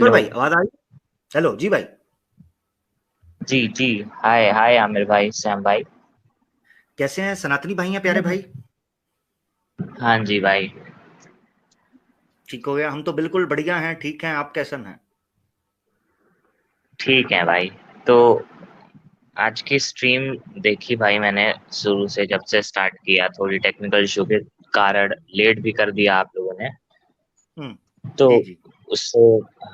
Akbar hello. भाई, आवाज आ रही? हेलो जी भाई। जी जी। हाय हाय आमिर भाई, सैम भाई। कैसे हैं सनातनी भाई? हैं प्यारे भाई? हाँ जी भाई। ठीक हो गया, हम तो बिल्कुल बढ़िया हैं, ठीक हैं। आप कैसन हैं? ठीक है भाई। तो आज की स्ट्रीम देखी भाई मैंने, शुरू से जब से स्टार्ट किया, थोड़ी टेक्निकल इशू के कारण लेट भी कर दिया आप लोगों ने। हम्म। तो जी जी। उससे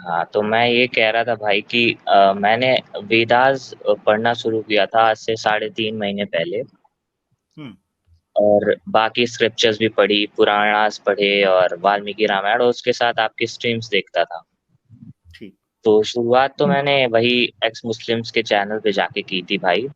हाँ, तो मैं ये कह रहा था भाई कि मैंने वेदास पढ़ना शुरू किया था आज से 3.5 महीने पहले। हम्म। और बाकी स्क्रिप्चर्स भी पढ़ी, पुराणास पढ़े और वाल्मीकि रामायण, और उसके साथ आपकी स्ट्रीम्स देखता था। ठीक। तो शुरुआत तो मैंने वही एक्स मुस्लिम्स के चैनल पे जाके की थी भाई।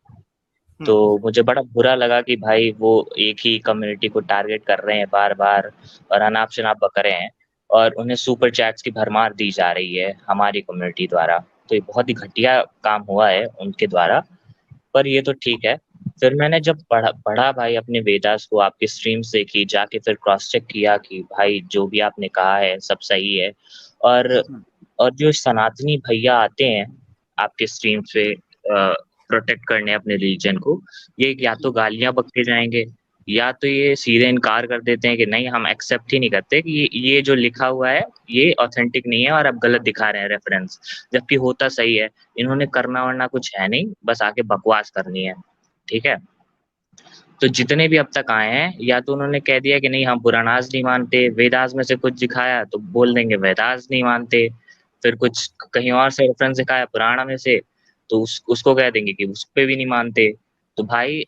तो हम्म। मुझे बड़ा बुरा लगा कि भाई वो एक ही कम्युनिटी को टारगेट कर रहे हैं बार बार, और अनाप शनाप बक रहे हैं, और उन्हें सुपर चैट्स की भरमार दी जा रही है हमारी कम्युनिटी द्वारा। तो ये बहुत ही घटिया काम हुआ है उनके द्वारा। पर ये तो ठीक है। फिर मैंने जब पढ़ा भाई अपने वेदास को, आपकी स्ट्रीम्स देखी, जाके फिर क्रॉस चेक किया कि भाई जो भी आपने कहा है सब सही है। और हम्म। और जो सनातनी भैया आते हैं आपके स्ट्रीम पे प्रोटेक्ट करने अपने रिलीजन को, ये या तो गालियां बकते जाएंगे, या तो ये सीधे इनकार कर देते हैं कि नहीं, हम एक्सेप्ट ही नहीं करते कि ये जो लिखा हुआ है ये ऑथेंटिक नहीं है, और अब गलत दिखा रहे हैं रेफरेंस, जबकि होता सही है। इन्होंने करना वरना कुछ है नहीं, बस आके बकवास करनी है। ठीक है। तो जितने भी अब तक आए हैं, या तो उन्होंने कह दिया कि नहीं हम पुराणास नहीं मानते, वेदास में से कुछ दिखाया तो बोल देंगे वेदास नहीं मानते, फिर कुछ कहीं और से रेफरेंस दिखाया पुराण में से, तो उसको कह देंगे कि उस पे भी नहीं मानते। तो भाई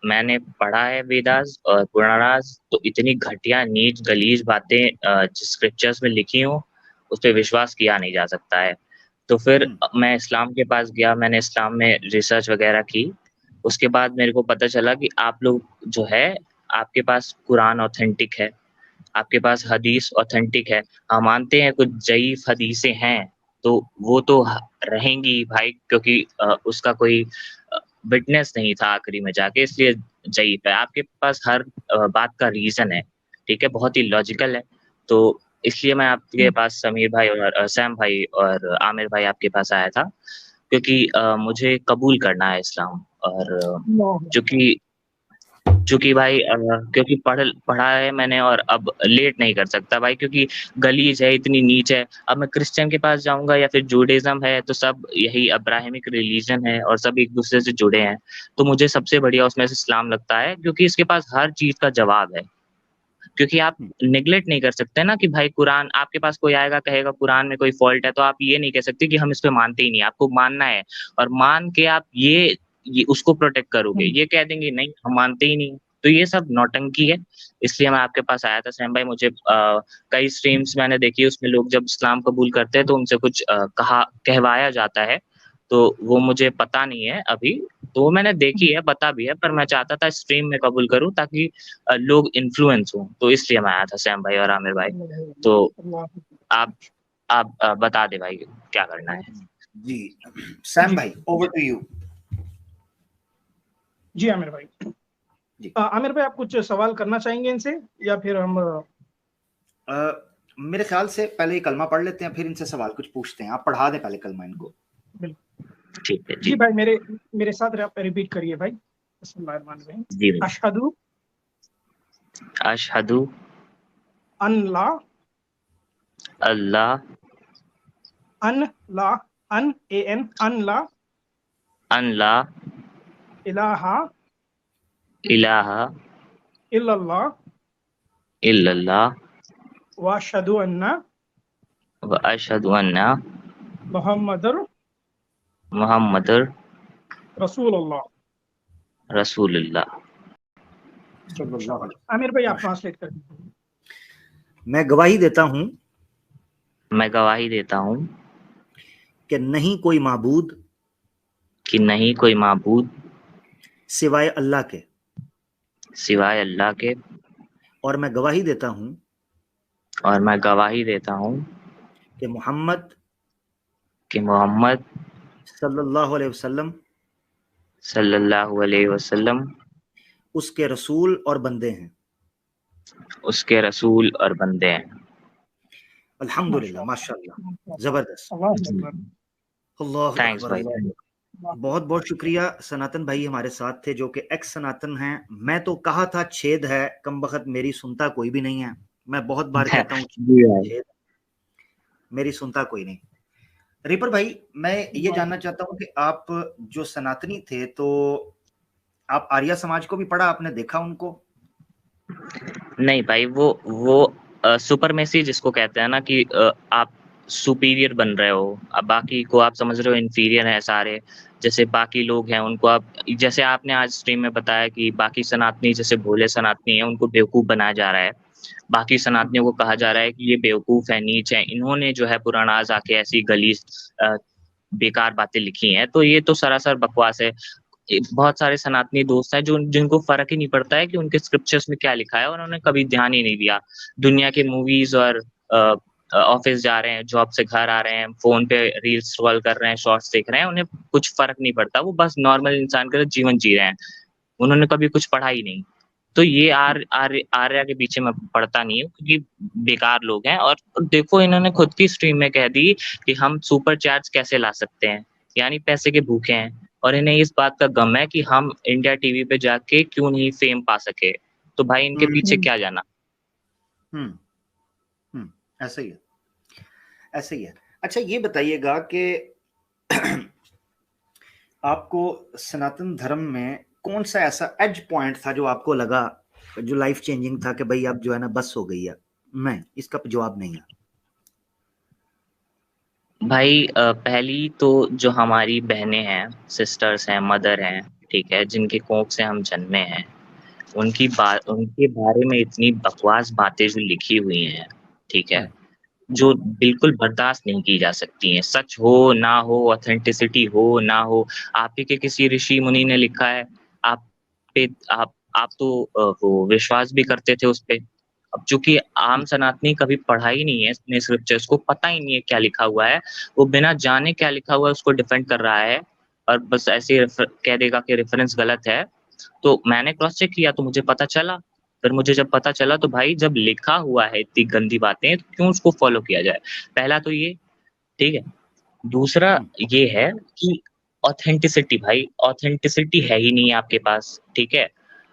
मैंने पढ़ा है वेदास और पुराणास, तो इतनी घटिया नीच गलीज बातें जिस स्क्रिप्चर्स में लिखी हूँ उस पे विश्वास किया नहीं जा सकता है। तो फिर हम्म। मैं इस्लाम के पास गया, मैंने इस्लाम में रिसर्च वगैरह की। उसके बाद मेरे को पता चला कि आप लोग जो है, आपके पास कुरान ऑथेंटिक है, आपके पास हदीस ऑथेंटिक है। हम मानते हैं कुछ ज़ईफ हदीसें हैं, तो वो तो रहेंगी ही भाई, क्योंकि उसका कोई विटनेस नहीं था आखिरी में जाके, इसलिए ज़ईफ है। आपके पास हर बात का रीज़न है, ठीक है, बहुत ही लॉजिकल है। तो इसलिए मैं आपके पास समीर भाई और सैम भाई और आमिर भाई आपके पास आया था, क्योंकि मुझे कबूल करना है इस्लाम। और चूँकि चूँकि भाई क्योंकि पढ़ा है मैंने, और अब लेट नहीं कर सकता भाई, क्योंकि गलीज है, इतनी नीच है। अब मैं क्रिश्चियन के पास जाऊँगा या फिर जूडाइज़्म है, तो सब यही अब्राहमिक रिलीजन है और सब एक-दूसरे से जुड़े हैं। तो मुझे सबसे बढ़िया उसमें से इस्लाम लगता है, क्योंकि इसके पास हर चीज़ का जवाब है। क्योंकि आप हम्म। नेगलेक्ट नहीं कर सकते ना कि भाई कुरान, आपके पास कोई आएगा कहेगा कुरान में कोई फॉल्ट है, तो आप ये नहीं कह सकते कि हम इस पे मानते ही नहीं, आपको मानना है। और मान के आप ये उसको प्रोटेक्ट करोगे, ये कह देंगे नहीं हम मानते ही नहीं। तो ये सब नौटंकी है। इसलिए मैं आपके पास आया था सैम भाई। मुझे कई स्ट्रीम्स मैंने देखी, उसमें लोग जब इस्लाम कबूल करते हैं तो उनसे कुछ कहवाया जाता है, तो वो मुझे पता नहीं है अभी। तो वो मैंने देखी है, पता भी है, पर मैं चाहता था स्ट्रीम में कबूल करूँ ताकि लोग इन्फ्लुएंस हों। तो इसलिए मैं आया था सैम भाई और आमिर भाई। तो आप आप बता दे भाई क्या करना है। जी सैम जी भाई, ओवर टू यू। जी आमिर भाई। जी। आमिर भाई, आप कुछ सवाल करना चाहेंगे इनसे, या फिर हम मेरे ख्याल से पहले ये कलमा पढ़ लेते हैं, फिर इनसे सवाल कुछ पूछते हैं। आप पढ़ा दें पहले कलमा इनको। बिल्कुल। ठीक है जी जी। भाई, मेरे साथ रिपीट करिए भाई। बिस्मिल्लाहिर्रहमानिर्रहीम। जी भाई। अशहदु अशहदु अन ला अल्लाह अन ला अन ए एन अन ला अन ला इलाहा इलाहा इल्लल्लाह इल्लल्लाह व अशहदु अन्ना व अशहदु अन्ना मुहम्मदुर मुहम्मदुर रसूलुल्लाह। रसूलुल्लाह। आमिर भाई, आप ट्रांसलेट कर दीजिए। मैं गवाही देता हूं मैं गवाही देता हूँ कि नहीं कोई माबूद कि नहीं कोई माबूद सिवाय अल्लाह के, सिवाय अल्लाह के, और मैं गवाही देता हूं और मैं गवाही देता हूँ कि मोहम्मद कि मोहम्मद सल्लल्लाहु अलैहि वसल्लम सल्लल्लाहु अलैहि वसल्लम उसके रसूल और बंदे हैं। उसके रसूल और बंदे हैं। अल्हम्दुलिल्लाह, माशाअल्लाह, जबरदस्त। अल्लाह अकबर। अल्लाह थैंक्स अकबर, भाई। अल्लाह। बहुत बहुत शुक्रिया। सनातन भाई हमारे साथ थे जो कि एक्स सनातन हैं। मैं तो कहा था छेद है, कम बखत मेरी सुनता कोई भी नहीं है। मैं बहुत बार कहता हूँ जी भाई। छेद, मेरी सुनता कोई नहीं। रिपर भाई, मैं ये जानना चाहता हूँ कि आप जो सनातनी थे, तो आप आर्य समाज को भी पढ़ा, आपने देखा उनको? नहीं भाई, वो सुपरमेसी जिसको कहते हैं ना कि आप सुपीरियर बन रहे हो, अब बाकी को आप समझ रहे हो इन्फीरियर हैं सारे। जैसे बाकी लोग हैं उनको आप, जैसे आपने आज स्ट्रीम में बताया कि बाकी सनातनी जैसे भोले सनातनी हैं उनको बेवकूफ़ बनाया जा रहा है। बाकी सनातनियों को कहा जा रहा है कि ये बेवकूफ़ है, नीच है, इन्होंने जो है पुराणास आके ऐसी गलीज़ अ, बेकार बातें लिखी हैं, तो ये तो सरासर बकवास है। बहुत सारे सनातनी दोस्त हैं जो जिनको फ़र्क ही नहीं पड़ता है कि उनके स्क्रिप्चर्स में क्या लिखा है, और उन्होंने कभी ध्यान ही नहीं दिया। दुनिया के मूवीज़ और ऑफ़िस जा रहे हैं, जॉब से घर आ रहे हैं, फ़ोन पे रील्स स्क्रॉल कर रहे हैं, शॉर्ट्स देख रहे हैं, उन्हें कुछ फ़र्क नहीं पड़ता, वो बस नॉर्मल इंसान की तरह जीवन जी रहे हैं। उन्होंने कभी कुछ पढ़ा ही नहीं। तो ये आर्या के पीछे मैं पड़ता नहीं हूँ, क्योंकि बेकार लोग हैं। और देखो, इन्होंने खुद की स्ट्रीम में कह दी कि हम सुपर चैट्स कैसे ला सकते हैं, यानी पैसे के भूखे हैं, और इन्हें इस बात का गम है कि हम इंडिया टीवी पे जाके क्यों नहीं फेम पा सके। तो भाई इनके पीछे क्या जाना। ऐसे ही है, ऐसे ही है। अच्छा, ये बताइएगा कि आपको सनातन धर्म में कौन सा ऐसा एज पॉइंट था जो आपको लगा, जो लाइफ चेंजिंग था कि भाई अब जो है ना बस हो गई है? नहीं, इसका जवाब नहीं है भाई पहली तो जो हमारी बहनें हैं, सिस्टर्स हैं, मदर हैं, ठीक है, जिनके कोख से हम जन्मे हैं, उनके बारे में इतनी बकवास बातें जो लिखी हुई हैं, ठीक है, जो बिल्कुल बर्दाश्त नहीं की जा सकती हैं। सच हो ना हो, ऑथेंटिसिटी हो ना हो, आप ही के किसी ऋषि मुनि ने लिखा है, आप पे आप तो वो विश्वास भी करते थे उस पे। अब चूँकि आम सनातनी कभी पढ़ा ही नहीं है अपने स्क्रिप्चर्स को, पता ही नहीं है क्या लिखा हुआ है, वो बिना जाने क्या लिखा हुआ है उसको डिफेंड कर रहा है, और बस ऐसे ही कह देगा कि रेफरेंस गलत है। तो मैंने क्रॉस चेक किया तो मुझे पता चला। फिर मुझे जब पता चला तो भाई, जब लिखा हुआ है इतनी गंदी बातें, तो क्यों उसको फॉलो किया जाए? पहला तो ये, ठीक है। दूसरा ये है कि ऑथेंटिसिटी, भाई ऑथेंटिसिटी है ही नहीं आपके पास, ठीक है।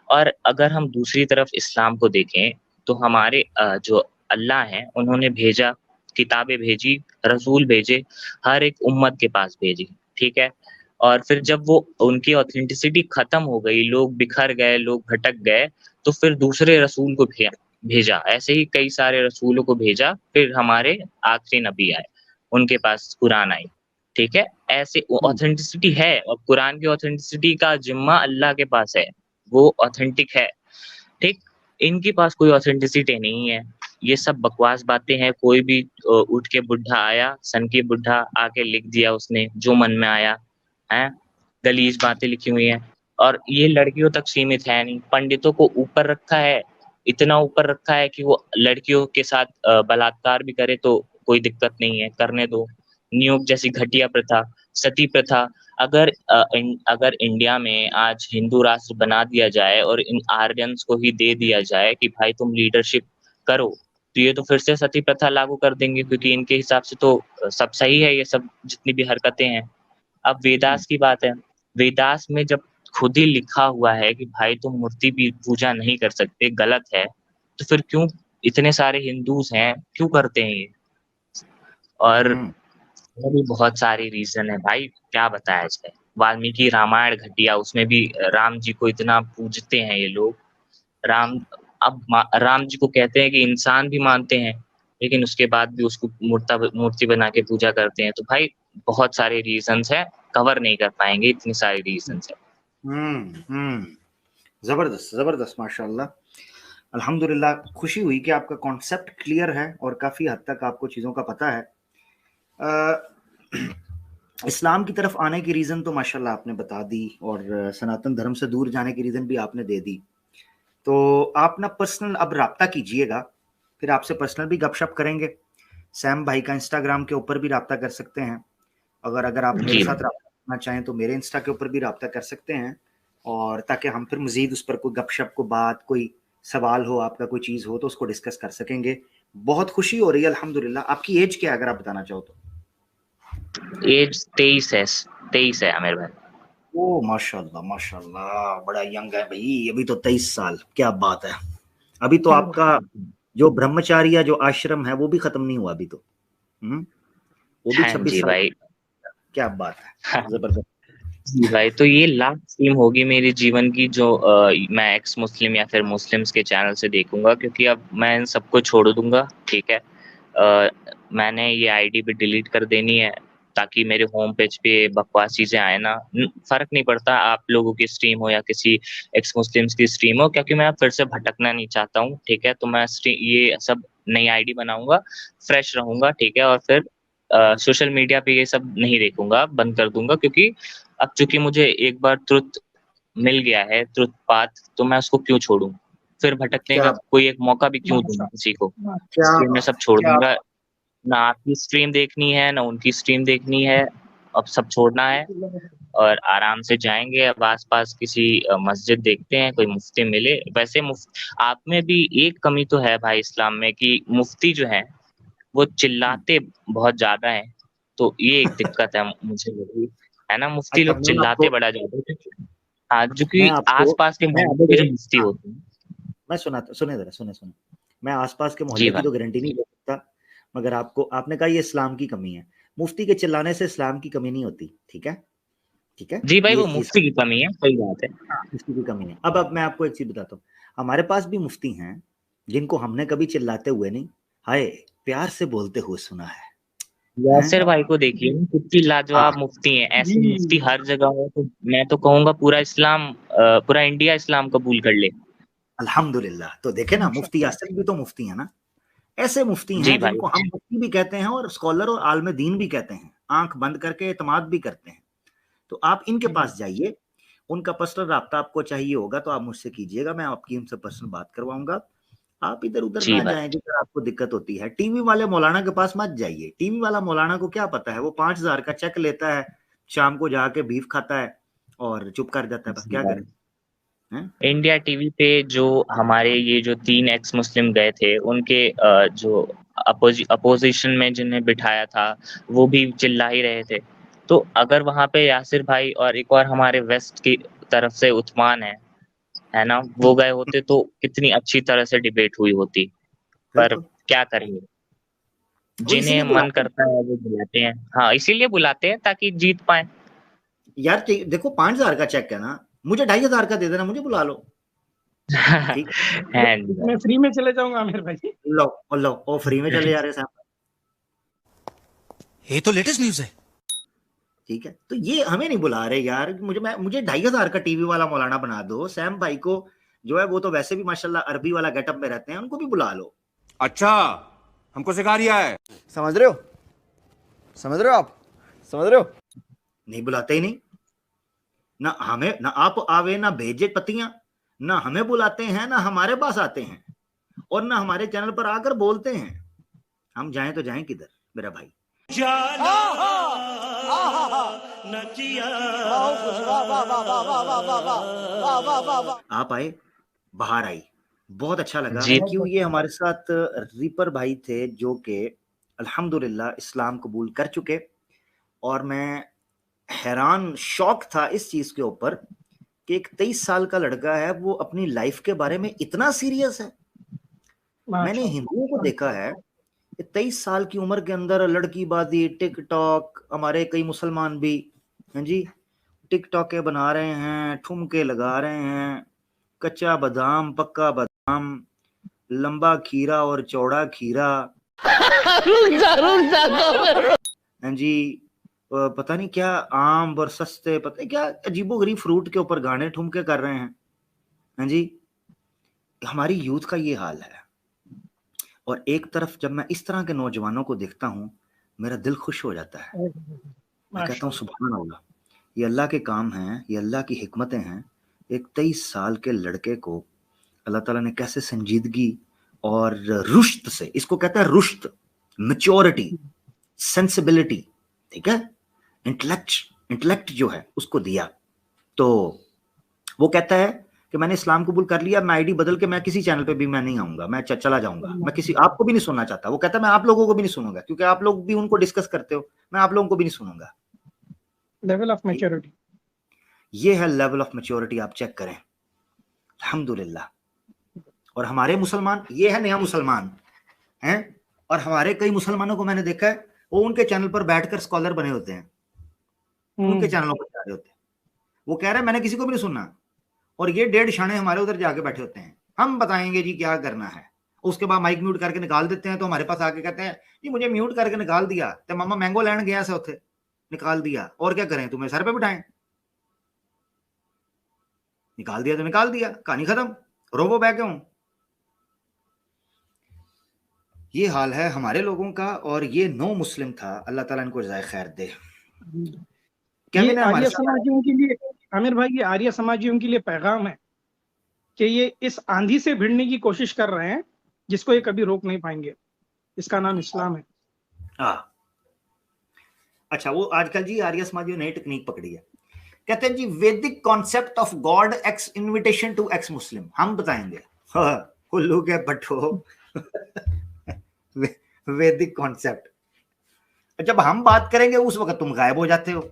और अगर हम दूसरी तरफ इस्लाम को देखें, तो हमारे जो अल्लाह हैं उन्होंने भेजा, किताबें भेजी, रसूल भेजे, हर एक उम्मत के पास भेजी, ठीक है। और फिर जब वो उनकी ऑथेंटिसिटी खत्म हो गई, लोग बिखर गए, लोग भटक गए, तो फिर दूसरे रसूल को भेजा। ऐसे ही कई सारे रसूलों को भेजा, फिर हमारे आखिरी नबी आए, उनके पास कुरान आई, ठीक है। ऐसे ऑथेंटिसिटी है, और कुरान की ऑथेंटिसिटी का जिम्मा अल्लाह के पास है, वो ऑथेंटिक है, ठीक। इनके पास कोई ऑथेंटिसिटी नहीं है, ये सब बकवास बातें हैं। कोई भी उठ के बुड्ढा आया, सन की बुड्ढा आके लिख दिया उसने जो मन में आया, हैं, गलीज बातें लिखी हुई हैं। और ये लड़कियों तक सीमित है नहीं, पंडितों को ऊपर रखा है, इतना ऊपर रखा है कि वो लड़कियों के साथ बलात्कार भी करे तो कोई दिक्कत नहीं है, करने दो। नियोग जैसी घटिया प्रथा, सती प्रथा, अगर इंडिया में आज हिंदू राष्ट्र बना दिया जाए और इन आर्यंस को ही दे दिया जाए कि भाई तुम लीडरशिप करो, तो ये तो फिर से सती प्रथा लागू कर देंगे, क्योंकि इनके हिसाब से तो सब सही है, ये सब जितनी भी हरकतें हैं। अब वेदास की बात है, वेदास में जब खुद ही लिखा हुआ है कि भाई तुम मूर्ति भी पूजा नहीं कर सकते, गलत है, तो फिर क्यों इतने सारे हिंदूज हैं क्यों करते हैं ये? और और भी बहुत सारी रीज़न है भाई, क्या बताया जाए। वाल्मीकि रामायण घटिया, उसमें भी राम जी को इतना पूजते हैं ये लोग। राम राम जी को कहते हैं कि इंसान भी मानते हैं, लेकिन उसके बाद भी उसको मूर्ति बना के पूजा करते हैं। तो भाई बहुत सारे रीज़न्स हैं, कवर नहीं कर पाएँगे, इतनी सारी रीज़न्स हैं। जबरदस्त, जबरदस्त, माशाल्लाह, अल्हम्दुलिल्लाह। खुशी हुई कि आपका कॉन्सेप्ट क्लियर है और काफी हद तक आपको चीजों का पता है। इस्लाम की तरफ आने की रीजन तो माशाल्लाह आपने बता दी, और सनातन धर्म से दूर जाने की रीजन भी आपने दे दी। तो आप ना पर्सनल अब राब्ता कीजिएगा, फिर आपसे पर्सनल भी गपशप करेंगे। सैम भाई का इंस्टाग्राम के ऊपर भी राब्ता कर सकते हैं। अगर आप मेरे जी साथ राब्ता करना चाहें तो मेरे इंस्टा के ऊपर भी राब्ता कर सकते हैं, और ताकि हम फिर मजीद उस पर कोई गपशप को बात, कोई सवाल हो, आपका कोई चीज़ हो तो उसको डिस्कस कर सकेंगे। बहुत खुशी हो रही है अल्हम्दुलिल्लाह। आपकी एज क्या है अगर आप बताना चाहो तो? एज 23 है, 23 है आमिर भाई। ओ माशाल्लाह माशाल्लाह, बड़ा यंग है भाई, अभी तो 23 साल, क्या बात है। अभी तो आपका जो ब्रह्मचारी या जो आश्रम है वो भी खत्म नहीं हुआ अभी तो। वो भी हाँ 26 जी साल, भाई। क्या बात है, जबरदस्त। जी भाई, तो ये लास्ट स्ट्रीम होगी मेरे जीवन की जो मैं एक्स मुस्लिम या फिर मुस्लिम्स के चैनल से देखूंगा, क्योंकि अब मैं इन सबको छोड़ दूंगा, ठीक है। मैंने ये आईडी भी डिलीट कर देनी है, ताकि मेरे होम पेज पे बकवास चीजें आए ना। फर्क नहीं पड़ता आप लोगों की स्ट्रीम हो या किसी एक्स मुस्लिम्स की स्ट्रीम हो, क्योंकि मैं फिर से भटकना नहीं चाहता हूँ, ठीक है। तो मैं ये सब नई आईडी बनाऊंगा, फ्रेश रहूंगा, ठीक है। और फिर सोशल मीडिया पे ये सब नहीं देखूंगा, बंद कर दूंगा, क्योंकि अब चूंकि मुझे एक बार ट्रुथ मिल गया है, ट्रुथ पाथ, तो मैं उसको क्यों छोड़ूं? फिर भटकने क्या का कोई एक मौका भी क्यों दूं किसी को? क्या इसलिए मैं बात सब है, छोड़ क्या दूंगा। बात ना आपकी स्ट्रीम देखनी है, ना उनकी स्ट्रीम देखनी है, अब सब छोड़ना है। और आराम से जाएंगे, अब आसपास किसी मस्जिद देखते हैं, कोई मुफ्ती मिले। वैसे आप में भी एक कमी तो है भाई इस्लाम में, कि मुफ्ती जो है वो चिल्लाते बहुत ज्यादा है। तो ये एक दिक्कत है मुझे लगी, है ना। मुफ्ती अच्छा लोग चिल्लाते बड़ा ज्यादा है। हाँ, जो मैं कि आपको आसपास के मैं मोहल्ले के जो मुफ्ती हाँ, होते हैं। मैं सुना सुने जरा, सुने। मैं आसपास के जी मोहल्ले की भाई। तो गारंटी नहीं दे सकता, मगर आपको, आपने कहा ये इस्लाम की कमी है। मुफ्ती के चिल्लाने से इस्लाम की कमी नहीं होती, ठीक है, ठीक है, जी भाई, ये वो चीज मुफ्ती की कमी है, सही बात है। मुफ्ती की कमी है। अब मैं आपको एक चीज बताता हूँ, हमारे पास भी मुफ्ती हैं जिनको हमने कभी चिल्लाते हुए नहीं, हाय प्यार से बोलते हुए सुना है, यासिर हैं? भाई को देखिए ना, कितनी हाँ लाजवाब मुफ्ती हैं। जी ऐसे मुफ्ती हर जगह हो तो मैं तो कहूंगा पूरा इस्लाम, पूरा इंडिया इस्लाम कबूल कर ले। अल्हम्दुलिल्लाह। तो देखे ना, मुफ्ती माशाल्लाह। यासिर भी तो मुफ्ती है ना। ऐसे मुफ्ती जी हैं भाई। जिनको हम मुफ्ती भी कहते हैं और स्कॉलर और आलम दीन भी कहते हैं, आंख बंद करके एतमाद भी करते हैं। तो आप इनके पास जाइए, उनका पर्सनल राब्ता आपको चाहिए होगा तो आप मुझसे कीजिएगा, मैं आपकी उनसे पर्सनल बात करवाऊंगा। आप इधर उधर जी ना भाई। जाएं जिधर आपको दिक्कत होती है। टीवी वाले मौलाना के पास मत जाइए, टीवी वाला मौलाना को क्या पता है, वो 5,000 का चेक लेता है, शाम को जाके बीफ खाता है और चुप कर जाता है, बस जी क्या भाई। करे, हैं? इंडिया टीवी पे जो हमारे ये जो 3 एक्स मुस्लिम गए थे, उनके जो अपोजिशन में जिन्हें बिठाया था, वो भी चिल्ला ही रहे थे। तो अगर वहाँ पे यासिर भाई और एक और हमारे वेस्ट की तरफ से उस्मान है ना, वो गए होते तो कितनी अच्छी तरह से डिबेट हुई होती। पर बिल्कुल, क्या करेंगे, वो जिन्हें इसीलिए मन बुलाते हैं करता है वो बुलाते हैं। हाँ, इसीलिए बुलाते हैं ताकि जीत पाए। यार। देखो 5,000 का चेक है ना, मुझे 2,500 का दे देना, मुझे बुला लो, ठीक है। है जी मैं भाई। फ्री में चले जाऊंगा आमिर भाई। लो ओ फ्री में चले जा रहे साहब, ये तो लेटेस्ट न्यूज़ है। ठीक है। तो ये हमें नहीं बुला रहे यार, मुझे 2,500 का टीवी वाला मौलाना बना दो। सैम भाई को जो है वो तो वैसे भी माशाल्लाह अरबी वाला गेटअप में रहते हैं, उनको भी बुला लो। अच्छा, हमको सिखा रिया है। समझ रहे हो, समझ रहे हो आप, समझ रहे हो? नहीं बुलाते ही नहीं, ना हमें, ना आप आवे, ना भेजे पतियां, ना हमें बुलाते हैं, ना हमारे पास आते हैं, और ना हमारे चैनल पर आकर बोलते हैं। हम जाएं तो जाएं किधर मेरा भाई? आप आए, बाहर आई, बहुत अच्छा लगा। जी। Thank you. ये हमारे साथ रीपर भाई थे जो कि अल्हम्दुलिल्लाह इस्लाम कबूल कर चुके, और मैं हैरान शौक था इस चीज के ऊपर कि एक 23 साल का लड़का है, वो अपनी लाइफ के बारे में इतना सीरियस है। मैंने हिंदुओं को देखा है कि 23 साल की उम्र के अंदर लड़कीबाजी, टिकटॉक, हमारे कई मुसलमान भी हैं जी, टिकटॉके बना रहे हैं, ठुमके लगा रहे हैं, कच्चा बादाम, पक्का बादाम, लंबा खीरा और चौड़ा खीरा, हैं जी, पता नहीं क्या आम और सस्ते, पता नहीं क्या अजीबोगरीब फ्रूट के ऊपर गाने ठुमके कर रहे हैं जी। हमारी यूथ का ये हाल है। और एक तरफ जब मैं इस तरह के नौजवानों को देखता हूँ, मेरा दिल खुश हो जाता है। मैं कहता हूँ सुभान अल्लाह, ये अल्लाह के काम हैं, ये अल्लाह की हिकमतें हैं। एक 23 साल के लड़के को अल्लाह ताला ने कैसे संजीदगी और रुश्त से, इसको कहता है रुश्त, मैच्योरिटी, सेंसिबिलिटी, ठीक है, इंटेलेक्ट जो है उसको दिया। तो वो कहता है कि मैंने इस्लाम कबूल कर लिया, मैं आईडी बदल के मैं किसी चैनल पे भी मैं नहीं आऊंगा, मैं चला जाऊंगा, मैं किसी आपको भी नहीं सुनना चाहता। वो कहता है मैं आप लोगों को भी नहीं सुनूंगा, क्योंकि आप लोग भी उनको डिस्कस करते हो, मैं आप लोगों को भी नहीं सुनूंगा। लेवल ऑफ मैच्योरिटी, ये है लेवल ऑफ मैच्योरिटी, आप चेक करें। अल्हम्दुलिल्लाह। और हमारे मुसलमान, ये है नया मुसलमान हैं, और हमारे कई मुसलमानों को मैंने देखा है, वो उनके चैनल पर बैठकर स्कॉलर बने होते हैं, उनके चैनलों पर जा रहे होते हैं, वो कह रहे हैं मैंने किसी को भी नहीं सुनना, और ये 1.5 शाने हमारे उधर जाके बैठे होते हैं, हम बताएंगे जी क्या करना है। उसके बाद माइक म्यूट करके निकाल देते हैं, तो हमारे पास आके कहते हैं जी मुझे म्यूट करके निकाल दिया, तो मामा मैंगो लैंड गया से उथे निकाल दिया, और क्या करें, तुम्हें सर पे बिठाएं, निकाल दिया तो निकाल दिया, कहानी खत्म, रोबो बैग क्यों। ये हाल है हमारे लोगों का, और ये नो मुस्लिम था, अल्लाह ताला इनको जज़ाए खैर दे। ये आर्य समाजियों के लिए, आमिर भाई, ये आर्य समाजियों के लिए पैगाम है कि ये इस आंधी से भिड़ने की कोशिश कर रहे हैं जिसको ये कभी रोक नहीं पाएंगे। इसका नाम इस्लाम है। अच्छा, वो आजकल जी आर्य समाजियों ने नई टेक्निक पकड़ी है, कहते हैं जी Vedic concept of God ex invitation to ex Muslim, हम बताएंगे। कुल्लू के पट्टो वैदिक कॉन्सेप्ट, जब हम बात करेंगे उस वक्त तुम गायब हो जाते हो,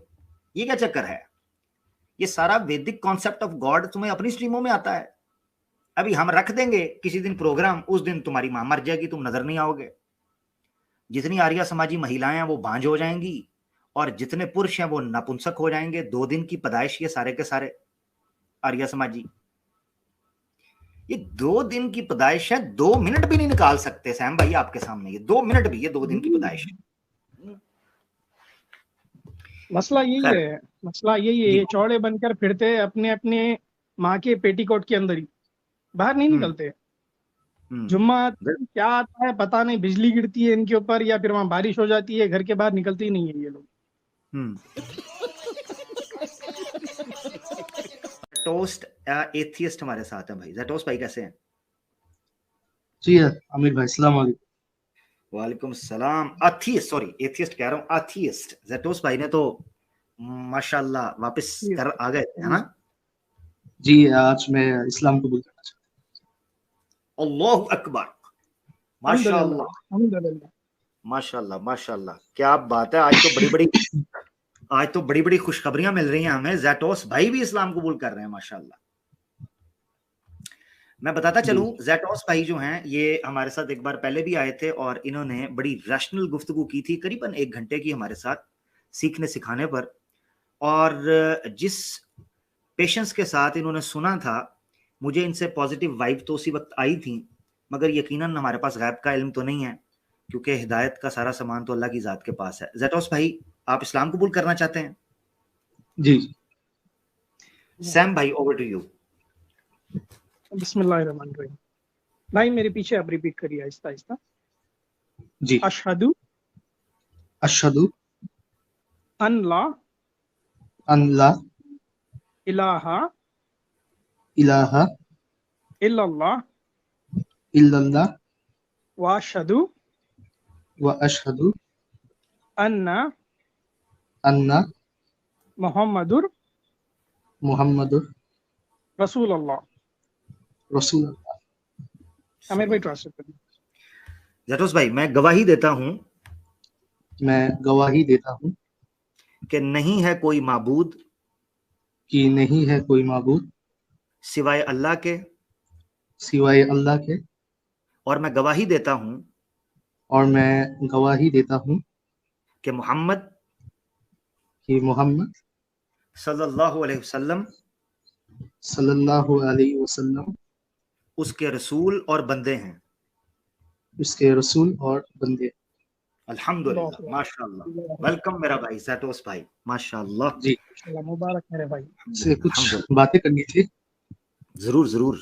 ये क्या चक्कर है। ये सारा वैदिक कॉन्सेप्ट ऑफ गॉड तुम्हें अपनी स्ट्रीमों में आता है, अभी हम रख देंगे किसी दिन प्रोग्राम, उस दिन तुम्हारी मां मर जाएगी, तुम नजर नहीं आओगे। जितनी आर्य समाजी महिलाएं हैं वो बांझ हो जाएंगी, और जितने पुरुष हैं वो नपुंसक हो जाएंगे। 2 दिन की पैदाइश ये सारे के सारे आर्य समाजी, ये 2 दिन की पैदाइश है, 2 मिनट भी नहीं निकाल सकते सैम भाई आपके सामने, ये 2 मिनट भी, ये 2 दिन की पैदाइश है। मसला यही है, मसला यही है, ये चौड़े बनकर फिरते हैं अपने अपने माँ के पेटीकोट के अंदर ही, बाहर नहीं निकलते। जुम्मा क्या आता है पता नहीं, बिजली गिरती है इनके ऊपर या फिर वहां बारिश हो जाती है, घर के बाहर निकलते ही नहीं है ये लोग। टोस्ट एथियस्ट हमारे साथ है भाई, जैटोस भाई कैसे हैं? जी आमिर भाई, अस्सलाम वालेकुम। वालेकुम सलाम। एथियस्ट, सॉरी एथियस्ट कह रहा हूँ, एथियस्ट। जैटोस भाई ने तो माशाल्लाह वापस कर आ गए थे, है ना? जी, आज मैं इस्लाम कबूल करना चाहता हूँ। अल्लाहु अकबर, माशाल्लाह माशाल्लाह माशाल्लाह, क्या बात है। आज तो बड़ी बड़ी खुशखबरियां मिल रही हैं हमें, जैटोस भाई भी इस्लाम कबूल कर रहे हैं माशाल्लाह। मैं बताता चलूं, जैटोस भाई जो हैं ये हमारे साथ एक बार पहले भी आए थे, और इन्होंने बड़ी रैशनल गुफ्तगू की थी, करीबन 1 घंटे की हमारे साथ सीखने सिखाने पर, और जिस पेशेंस के साथ इन्होंने सुना था, मुझे इनसे पॉजिटिव वाइब तो उसी वक्त आई थी, मगर यकीनन हमारे पास गैब का इल्म तो नहीं है, क्योंकि हिदायत का सारा सामान तो अल्लाह की ज़ात के पास है। जैटोस भाई, आप इस्लाम कबूल करना चाहते हैं? जी। सैम भाई, ओवर टू यू। बिस्मिल्लाहिर्रहमानिर्रहीम। भाई मेरे पीछे आप रिपीट करिए आहिस्ता आहिस्ता। जी। अशहदु अन ला इलाहा इल्लल्लाह व अशहदु अन्ना मुहम्मदुर रसूलुल्लाह। आमिर भाई ट्रांसलेट करिए। जैटोस भाई, मैं गवाही देता हूँ कि नहीं है कोई माबूद सिवाय अल्लाह के, और मैं गवाही देता हूँ कि मोहम्मद सल्लल्लाहु अलैहि वसल्लम उसके रसूल और बंदे हैं। अल्हम्दुलिल्लाह, माशाल्लाह। वेलकम मेरा भाई जैटोस भाई, माशाल्लाह। जी, मुबारक मेरे भाई। से कुछ बातें करनी थी। जरूर जरूर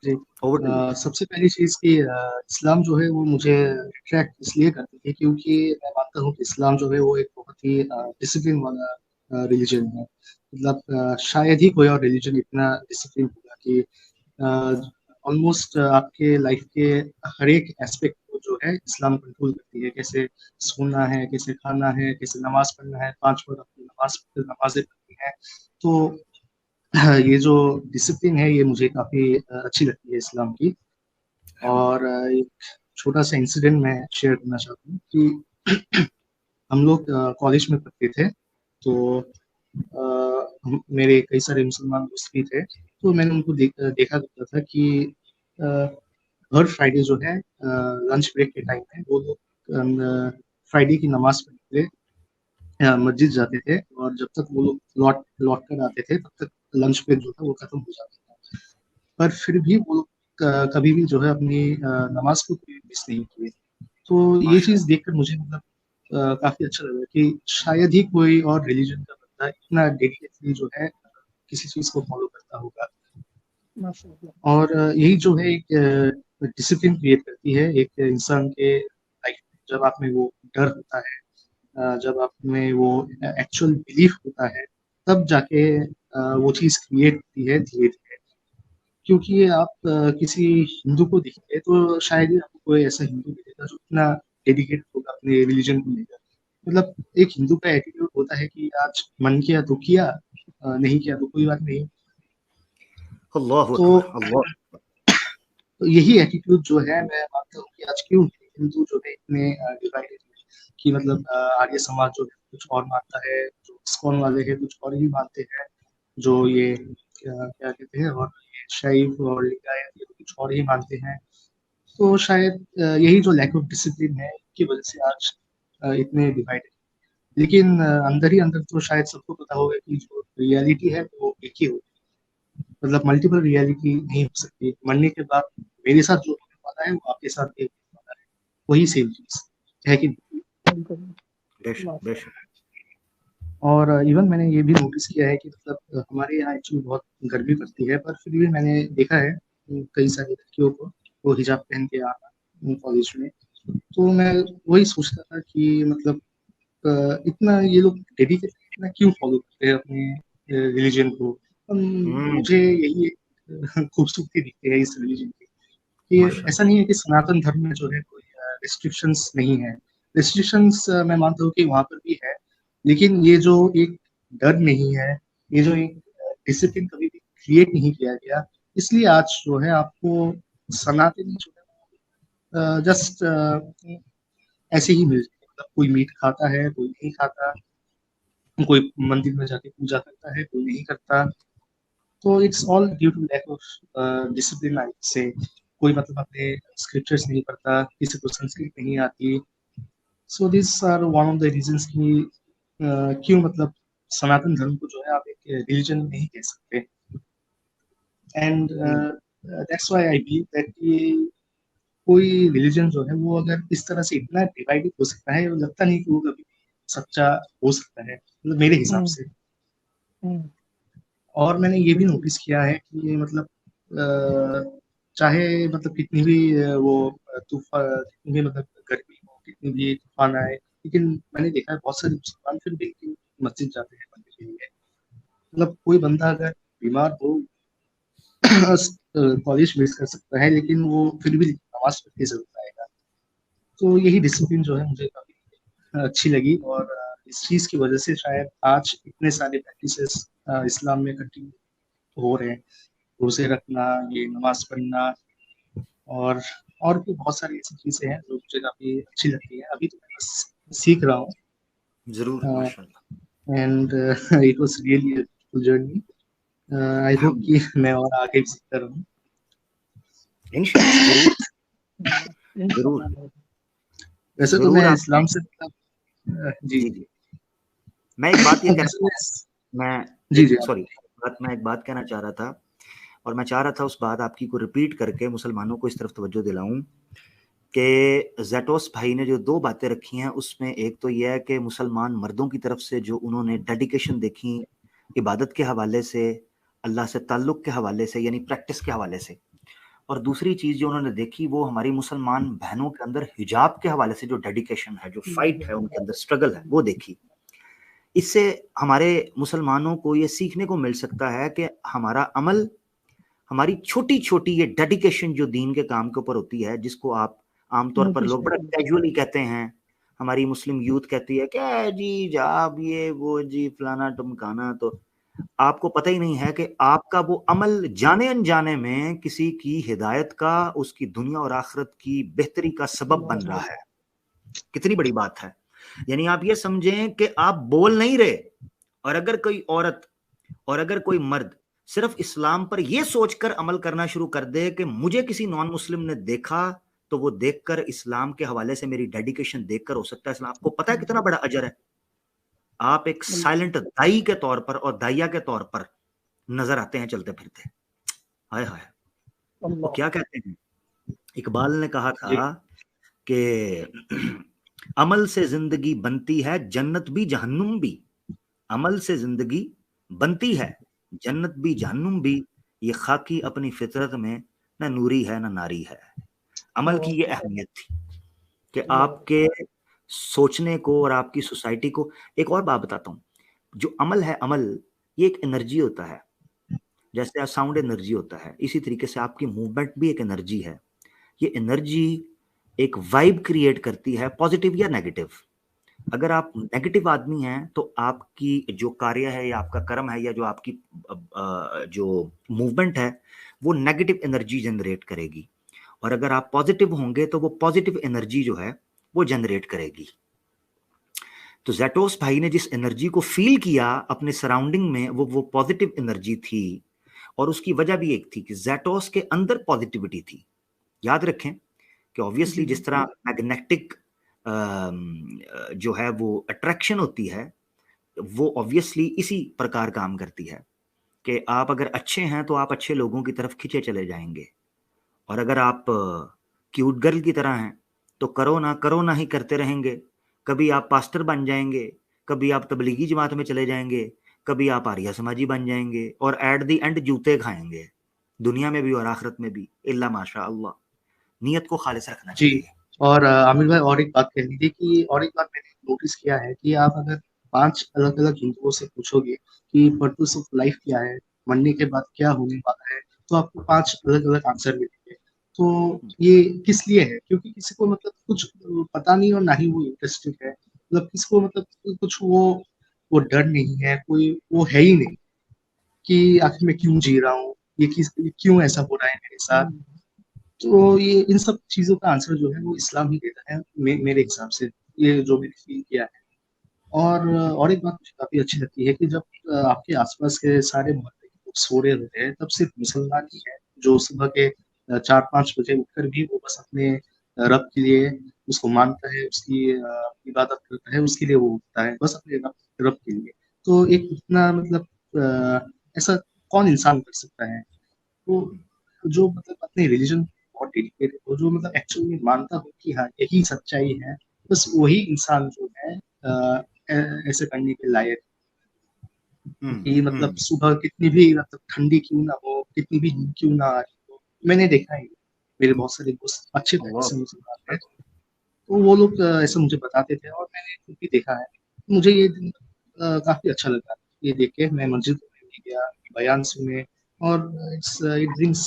जी। सबसे पहली चीज कि इस्लाम जो है वो मुझे अट्रैक्ट इसलिए करती है क्योंकि मैं मानता हूँ कि इस्लाम जो है वो एक बहुत ही डिसिप्लिन वाला रिलीजन है। मतलब शायद ही कोई और रिलीजन इतना डिसिप्लिन होगा कि ऑलमोस्ट आपके लाइफ के हर एक एस्पेक्ट को जो है इस्लाम कंट्रोल करती है। कैसे सोना है, कैसे खाना है, कैसे नमाज पढ़ना है, 5 वक्त अपनी नमाजें पढ़नी है। तो ये जो डिसिप्लिन है ये मुझे काफ़ी अच्छी लगती है इस्लाम की। और एक छोटा सा इंसिडेंट मैं शेयर करना चाहता हूँ कि हम लोग कॉलेज में पढ़ते थे, तो मेरे कई सारे मुसलमान दोस्त भी थे, तो मैंने उनको देखा करता था कि हर फ्राइडे जो है लंच ब्रेक के टाइम में वो लोग फ्राइडे की नमाज पढ़ने के लिए मस्जिद जाते थे, और जब तक वो लोग लौट कर आते थे तब तक लंच ब्रेक जो था वो खत्म हो जाता था। पर फिर भी वो लोग कभी भी जो है अपनी नमाज को मिस नहीं किए। तो ये चीज़ देखकर मुझे मतलब काफ़ी अच्छा लगा कि शायद ही कोई और रिलीजन का बंदा इतना डेडिकेटली जो है किसी चीज़ को फॉलो करता होगा। माशाल्लाह। और यही जो है एक डिसिप्लिन क्रिएट करती है एक इंसान के लाइफ में। जब आप में वो डर होता है, जब आप में वो एक्चुअल बिलीफ होता है, तब जाके वो चीज़ क्रिएट होती है धीरे-धीरे। क्योंकि आप किसी हिंदू को देखेंगे तो शायद ही आपको कोई ऐसा हिंदू मिलेगा जो इतना डेडिकेट होगा अपने रिलीजन को लेकर। मतलब एक हिंदू का एटीट्यूड होता है कि आज मन किया तो किया, नहीं किया तो कोई बात नहीं। अल्लाह तो अकबर, अल्लाह। तो यही एटीट्यूड जो है मैं मानता हूँ कि आज क्यों हिंदू जो है इतने डिवाइडेड है कि मतलब आर्य समाज जो है कुछ और मानता है, जो इस्कॉन वाले हैं कुछ और ही मानते हैं, जो ये क्या क्या कहते हैं, और ये शैव और लिंगायत ये कुछ और ही मानते हैं। तो शायद यही जो लैक ऑफ डिसिप्लिन है की वजह से आज इतने डिवाइडेड। लेकिन अंदर ही अंदर तो शायद सबको पता होगा कि जो रियलिटी है वो एक ही होगी। मतलब मल्टीपल रियलिटी नहीं हो सकती। मरने के बाद मेरे साथ जो होने वाला है वो आपके साथ भी होने वाला है, वही सेम चीज है कि नहीं? बिल्कुल। बेशक माशाल्लाह। बेशक। और इवन मैंने ये भी नोटिस किया है कि मतलब हमारे यहाँ एक्चुअली बहुत गर्मी पड़ती है, पर फिर भी मैंने देखा है कई सारी लड़कियों को वो हिजाब पहन के आना कॉलेज में। तो मैं वही सोचता था कि मतलब इतना ये लोग डेडिकेट इतना क्यों फॉलो करते हैं अपने रिलीजन को। मुझे यही एक खूबसूरती दिखती है इस रिलीजन की कि ऐसा माशाल्लाह। नहीं है कि सनातन धर्म में जो है कोई रिस्ट्रिक्शंस नहीं है। रिस्ट्रिक्शंस मैं मानता हूँ कि वहाँ पर भी है, लेकिन ये जो एक डर नहीं है, ये जो एक डिसिप्लिन कभी भी क्रिएट नहीं किया गया, इसलिए आज जो है आपको सनातनी जो है जस्ट ऐसे ही मिल जाए। मतलब कोई मीट खाता है, कोई नहीं खाता, कोई मंदिर में जाके पूजा करता है, कोई नहीं करता। तो it's all due to lack of discipline I say. कोई मतलब अपने स्क्रिप्चर्स नहीं पढ़ता, किसी को संस्कृत नहीं आती। So this are one of the reasons कि क्यों मतलब सनातन धर्म को जो है आप एक रिलीजन नहीं कह सकते। And that's why I believe that ये कोई रिलीजन जो है वो अगर इस तरह से इतना डिवाइडेड हो सकता है, वो लगता नहीं कि वो कभी सच्चा हो सकता है, मतलब मेरे हिसाब से। और मैंने ये भी नोटिस किया है कि मतलब चाहे मतलब कितनी भी वो तूफान, कितनी भी मतलब गर्मी हो, कितनी भी तूफान आए, लेकिन मैंने देखा है बहुत सारे मुसलमान फिर भी मस्जिद जाते हैं पढ़ने के लिए। मतलब कोई बंदा अगर बीमार हो कॉलेज मिस कर सकता है, लेकिन वो फिर भी नमाज पढ़ के जरूर आएगा। तो यही डिसिप्लिन जो है मुझे काफी अच्छी लगी, और इस चीज की वजह से शायद आज इतने सारे प्रैक्टिसेस इस्लाम में कंटिन्यू हो रहे हैं। रोजे रखना, ये नमाज पढ़ना, और और भी बहुत सारी ऐसी चीजें हैं जो मुझे काफी अच्छी लगती है। अभी तो मैं बस सीख रहा हूँ। जरूर माशाल्लाह। And it was really a beautiful journey. I hope कि मैं और आगे भी सीखता रहूँ। इंशाल्लाह जरूर जरूर वैसे तो जरूर। मैं आपने इस्लाम से मतलब जी जी जी, मैं एक बात ये वैसे कहना मैं मैं जी एक जी सॉरी मैं एक बात कहना चाह रहा था, और मैं चाह रहा था उस बात आपकी को रिपीट करके मुसलमानों को इस तरफ तवज्जो दिलाऊं कि ज़ैटोस भाई ने जो दो बातें रखी हैं उसमें एक तो यह है कि मुसलमान मर्दों की तरफ से जो उन्होंने डेडिकेशन देखी इबादत के हवाले से, अल्लाह से ताल्लुक़ के हवाले से, यानी प्रैक्टिस के हवाले से, और दूसरी चीज़ जो उन्होंने देखी वो हमारी मुसलमान बहनों के अंदर हिजाब के हवाले से जो डेडिकेशन है, जो फाइट है उनके अंदर, स्ट्रगल है, वो देखी। इससे हमारे मुसलमानों को ये सीखने को मिल सकता है कि हमारा अमल, हमारी छोटी-छोटी ये डेडिकेशन जो दीन के काम के ऊपर होती है, जिसको आप आमतौर पर लोग बड़ा कैजुअली कहते हैं, हमारी मुस्लिम यूथ कहती है क्या जी जाब ये वो जी फलाना ढमकाना, तो आपको पता ही नहीं है कि आपका वो अमल जाने अनजाने में किसी की हिदायत का, उसकी दुनिया और आखिरत की बेहतरी का सबब बन रहा है। कितनी बड़ी बात है। यानी आप ये समझें कि आप बोल नहीं रहे, और अगर कोई औरत और अगर कोई मर्द सिर्फ इस्लाम पर यह सोचकर अमल करना शुरू कर दे कि मुझे किसी नॉन मुस्लिम ने देखा, तो वो देखकर इस्लाम के हवाले से मेरी डेडिकेशन देखकर हो सकता है इस्लाम, आपको पता है कितना बड़ा अजर है। आप एक साइलेंट दाई के तौर पर और दाइया के तौर पर नजर आते हैं चलते फिरते। हाय हाय, वो क्या कहते हैं, इकबाल ने कहा था कि अमल से जिंदगी बनती है जन्नत भी जहन्नुम भी, अमल से जिंदगी बनती है जन्नत भी जहन्नुम भी, ये खाकी अपनी फितरत में न नूरी है न नारी है। अमल की ये अहमियत थी कि आपके सोचने को और आपकी सोसाइटी को। एक और बात बताता हूँ, जो अमल है, अमल ये एक एनर्जी होता है, जैसे साउंड एनर्जी होता है, इसी तरीके से आपकी मूवमेंट भी एक एनर्जी है। ये एनर्जी एक वाइब क्रिएट करती है, पॉजिटिव या नेगेटिव। अगर आप नेगेटिव आदमी हैं तो आपकी जो कार्य है या आपका कर्म है या जो आपकी जो मूवमेंट है वो नेगेटिव एनर्जी जनरेट करेगी, और अगर आप पॉजिटिव होंगे तो वो पॉजिटिव एनर्जी जो है वो जनरेट करेगी। तो ज़ेटोस भाई ने जिस एनर्जी को फील किया अपने सराउंडिंग में, वो पॉजिटिव एनर्जी थी, और उसकी वजह भी एक थी कि ज़ेटोस के अंदर पॉजिटिविटी थी। याद रखें कि ऑब्वियसली जिस तरह मैग्नेटिक जो है वो अट्रैक्शन होती है, वो ऑब्वियसली इसी प्रकार काम करती है कि आप अगर अच्छे हैं तो आप अच्छे लोगों की तरफ खींचे चले जाएंगे, और अगर आप क्यूट गर्ल की तरह हैं तो करो ना ही करते रहेंगे। कभी आप पास्टर बन जाएंगे, कभी आप तबलीगी जमात में चले जाएंगे, कभी आप आर्या समाजी बन जाएंगे, और एट दी एंड जूते खाएंगे, दुनिया में भी और आखिरत में भी, इल्ला माशा अल्लाह। नियत को खालिस रखना चाहिए। और आमिर भाई, और एक बात कहनी थी कि और एक बात मैंने नोटिस किया है कि आप अगर 5 अलग-अलग हिंदुओं से पूछोगे कि पर्पस ऑफ लाइफ क्या है, मरने के बाद क्या होने वाला है, तो आपको 5 अलग-अलग आंसर मिलेंगे। तो ये किस लिए है? क्योंकि किसी को मतलब कुछ पता नहीं और ना ही वो इंटरेस्टेड है। मतलब किसी को मतलब कुछ वो डर नहीं है, कोई वो है ही नहीं कि आखिर मैं क्यों जी रहा हूँ, ये क्यों ऐसा हो रहा है मेरे साथ। तो ये इन सब चीज़ों का आंसर जो है वो इस्लाम ही देता है मेरे हिसाब से, ये जो मैंने फील किया है। और एक बात मुझे काफ़ी अच्छी लगती है कि जब आपके आसपास के सारे मोहल्ले के लोग सो रहे होते हैं, तब सिर्फ मुसलमान ही है जो सुबह के 4-5 बजे उठकर भी वो बस अपने रब के लिए उसको मानता है, उसकी इबादत करता है, उसके लिए वो उठता है, बस अपने रब के लिए। तो एक इतना मतलब ऐसा कौन इंसान कर सकता है? तो जो मतलब अपने रिलीजन बहुत डेडिकेटेड हो, जो मतलब एक्चुअली में मानता हो कि हाँ यही सच्चाई है, बस वही इंसान जो है ऐसे करने के लायक। कि मतलब सुबह कितनी भी मतलब ठंडी क्यों ना हो, कितनी भी नींद क्यों ना आ रही हो, मैंने देखा है मेरे बहुत सारे दोस्त अच्छे तरीके से मुसलमान हैं, तो वो लोग ऐसे मुझे बताते थे और मैंने खुद भी देखा है। मुझे ये दिन काफी अच्छा लगा ये देख के। मैं मस्जिद में भी गया, बयान सुने, और it brings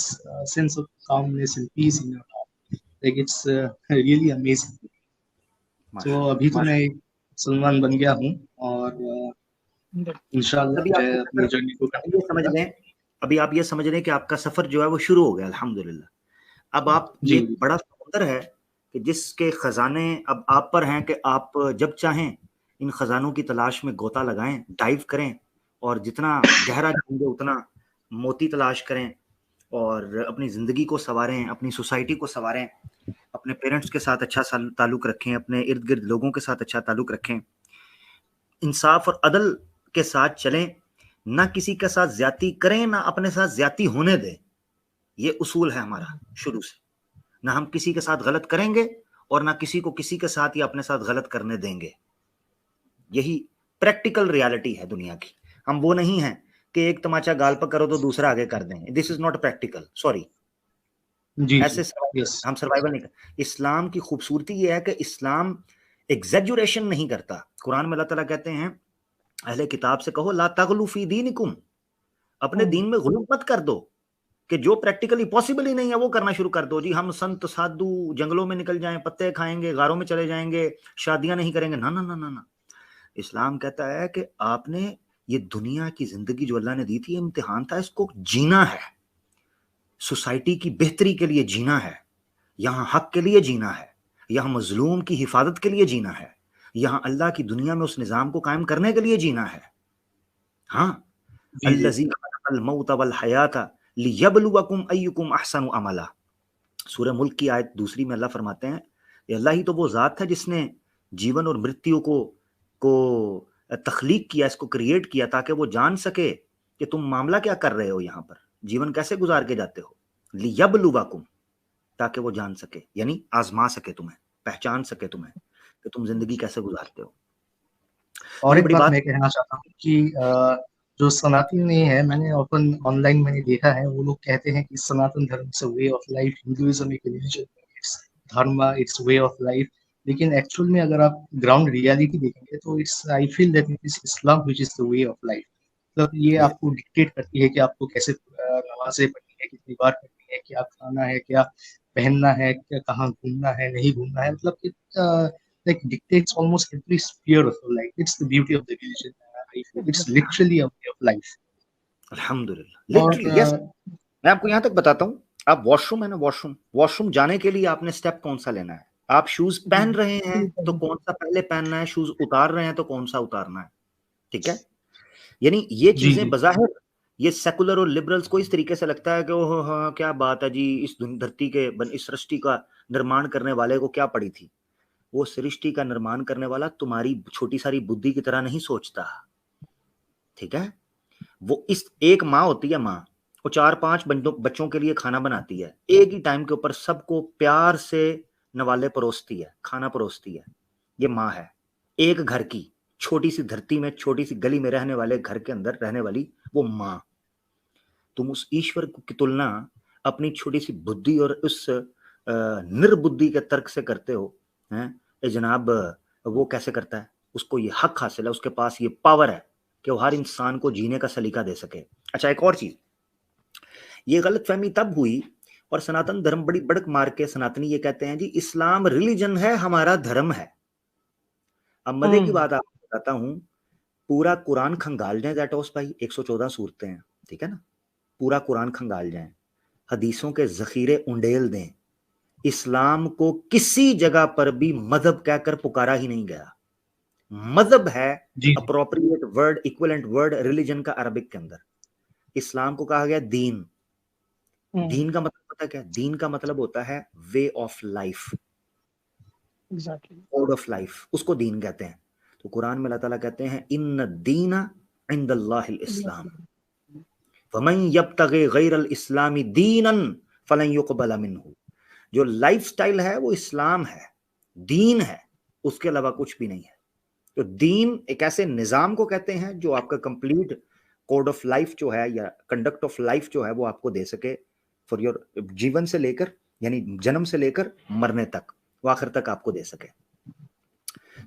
sense of calmness and peace in your heart, like it's really amazing. तो अभी तो मैं मुसलमान बन गया हूँ, और इंशाल्लाह मैं अपनी जर्नी को ये समझ लें, अभी आप ये समझ लें कि आपका सफर जो है वो शुरू हो गया अल्हम्दुलिल्लाह। अब आप ये बड़ा समुंदर है कि जिसके खजाने अब आप पर हैं कि आप जब चाहें इन खजानों की तलाश में गोता लगाएं, डाइव करें, और जितना गहरा जाएंगे उतना मोती तलाश करें, और अपनी ज़िंदगी को संवारें, अपनी सोसाइटी को संवारें, अपने पेरेंट्स के साथ अच्छा ताल्लुक़ रखें, अपने इर्द गिर्द लोगों के साथ अच्छा ताल्लुक़ रखें, इंसाफ और अदल के साथ चलें, ना किसी के साथ ज्यादती करें, ना अपने साथ ज्यादती होने दें। ये उसूल है हमारा शुरू से, ना हम किसी के साथ गलत करेंगे और ना किसी को किसी के साथ या अपने साथ गलत करने देंगे। यही प्रैक्टिकल रियलिटी है दुनिया की। हम वो नहीं हैं कि एक तमाचा गाल पर करो तो दूसरा आगे कर दें। This is not practical, sorry. ऐसे हम सर्वाइवल नहीं कर। इस्लाम की खूबसूरती ये है कि इस्लाम एग्जैजुरेशन नहीं करता। कुरान में अल्लाह ताला कहते हैं अहले किताब से कहो ला तगलू फी दीनिकुम, अपने दीन में गुलूम मत कर दो कि जो प्रैक्टिकली पॉसिबल ही नहीं है वो करना शुरू कर दो। जी हम संत साधु जंगलों में निकल जाएं, पत्ते खाएंगे, गारों में चले जाएंगे, शादियां नहीं करेंगे, ना ना ना ना ना। इस्लाम कहता है कि आपने ये दुनिया की जिंदगी जो अल्लाह ने दी थी, ये इम्तिहान था, इसको जीना है, सोसाइटी की बेहतरी के लिए जीना है, यहाँ हक के लिए जीना है, यहाँ मजलूम की हिफाजत के लिए जीना है, यहाँ अल्लाह की दुनिया में उस निज़ाम को कायम करने के लिए जीना है। हाँ, अल्लज़ी खलक़ल मौत वल हयाता लियब्लुवकुम अय्युकुम अहसनु अमला। सूरह मुल्क की आयत 2 में अल्लाह फरमाते हैं, अल्लाह ही तो वो ज़ात है जिसने जीवन और मृत्यु को तख्लीक किया, इसको क्रिएट किया ताकि वो जान सके कि तुम मामला क्या कर रहे हो, यहाँ पर जीवन कैसे गुजार के जाते हो। लियब्लुवकुम, ताकि वो जान सके, यानी आजमा सके तुम्हें, पहचान सके तुम्हें कि तुम जिंदगी कैसे गुजारते हो। और एक बात मैं कहना चाहता हूँ कि जो सनातनी है, मैंने ओपन ऑनलाइन मैंने देखा है, वो लोग कहते हैं कि सनातन धर्म it's a way of life, Hinduism एक रिलीजन, इट्स धर्म, इट्स वे ऑफ लाइफ। लेकिन एक्चुअल में अगर आप ग्राउंड रियलिटी देखेंगे तो it's, I feel that it is Islam which is the way of life. मतलब ये आपको डिक्टेट करती है कि आपको कैसे नमाजें पढ़नी है, कितनी बार पढ़नी है, क्या खाना है, क्या पहनना है, क्या कहाँ घूमना है, नहीं घूमना है। मतलब like dictates almost every sphere of your life. It's the beauty of the religion. I feel it's literally a way of life. अल्हम्दुलिल्लाह, लिटरली यस। मैं आपको यहाँ तक बताता हूँ, आप वॉशरूम है ना, वॉशरूम जाने के लिए आपने स्टेप कौन सा लेना है। आप शूज पहन रहे हैं तो कौन सा पहले पहनना है, शूज उतार रहे हैं तो कौन सा उतारना है, ठीक है। यानी ये चीजें बज़ाहिर ये सेकुलर और लिबरल्स को इस तरीके से लगता है कि ओह हाँ क्या बात है जी, इस धरती के इस सृष्टि का निर्माण करने वाले को क्या पड़ी थी। वो सृष्टि का निर्माण करने वाला तुम्हारी छोटी सारी बुद्धि की तरह नहीं सोचता, ठीक है। वो इस एक माँ होती है, माँ वो 4-5 बच्चों के लिए खाना बनाती है, एक ही टाइम के ऊपर सबको प्यार से नवाले परोसती है, खाना परोसती है। ये माँ है, एक घर की छोटी सी धरती में, छोटी सी गली में रहने वाले घर के अंदर रहने वाली वो माँ। तुम उस ईश्वर की तुलना अपनी छोटी सी बुद्धि और उस निर्बुद्धि के तर्क से करते हो, हैं जनाब। वो कैसे करता है, उसको ये हक हासिल है, उसके पास ये पावर है कि वो हर इंसान को जीने का सलीका दे सके। अच्छा, एक और चीज, ये गलतफहमी तब हुई और सनातन धर्म बड़ी बड़क मार के सनातनी ये कहते हैं जी इस्लाम रिलीजन है, हमारा धर्म है। अब मजे की बात आपको बताता हूँ, पूरा कुरान खंगाल जाए जैटोस भाई, 114 सूरतें हैं, ठीक है ना, पूरा कुरान खंगाल जाए, हदीसों के जखीरे उंडेल दें, इस्लाम को किसी जगह पर भी मजहब कहकर पुकारा ही नहीं गया। मजहब है appropriate word, equivalent word religion का अरबिक के अंदर। इस्लाम को कहा गया दीन। दीन का मतलब पता क्या है? दीन का मतलब होता है way of life, code of life, उसको दीन कहते हैं। तो कुरान में अल्लाह ताला कहते हैं इन्न दीना इंदल्लाहिल इस्लाम फमन यब्तगी गैरल इस्लामी दीनन फलन युक़बल मिन्हु। जो लाइफस्टाइल है वो इस्लाम है, दीन है, उसके अलावा कुछ भी नहीं है। तो दीन एक ऐसे निजाम को कहते हैं जो आपका कंप्लीट कोड ऑफ लाइफ जो है या कंडक्ट ऑफ लाइफ जो है वो आपको दे सके फॉर योर जीवन से लेकर, यानी जन्म से लेकर मरने तक, वो आखिर तक आपको दे सके।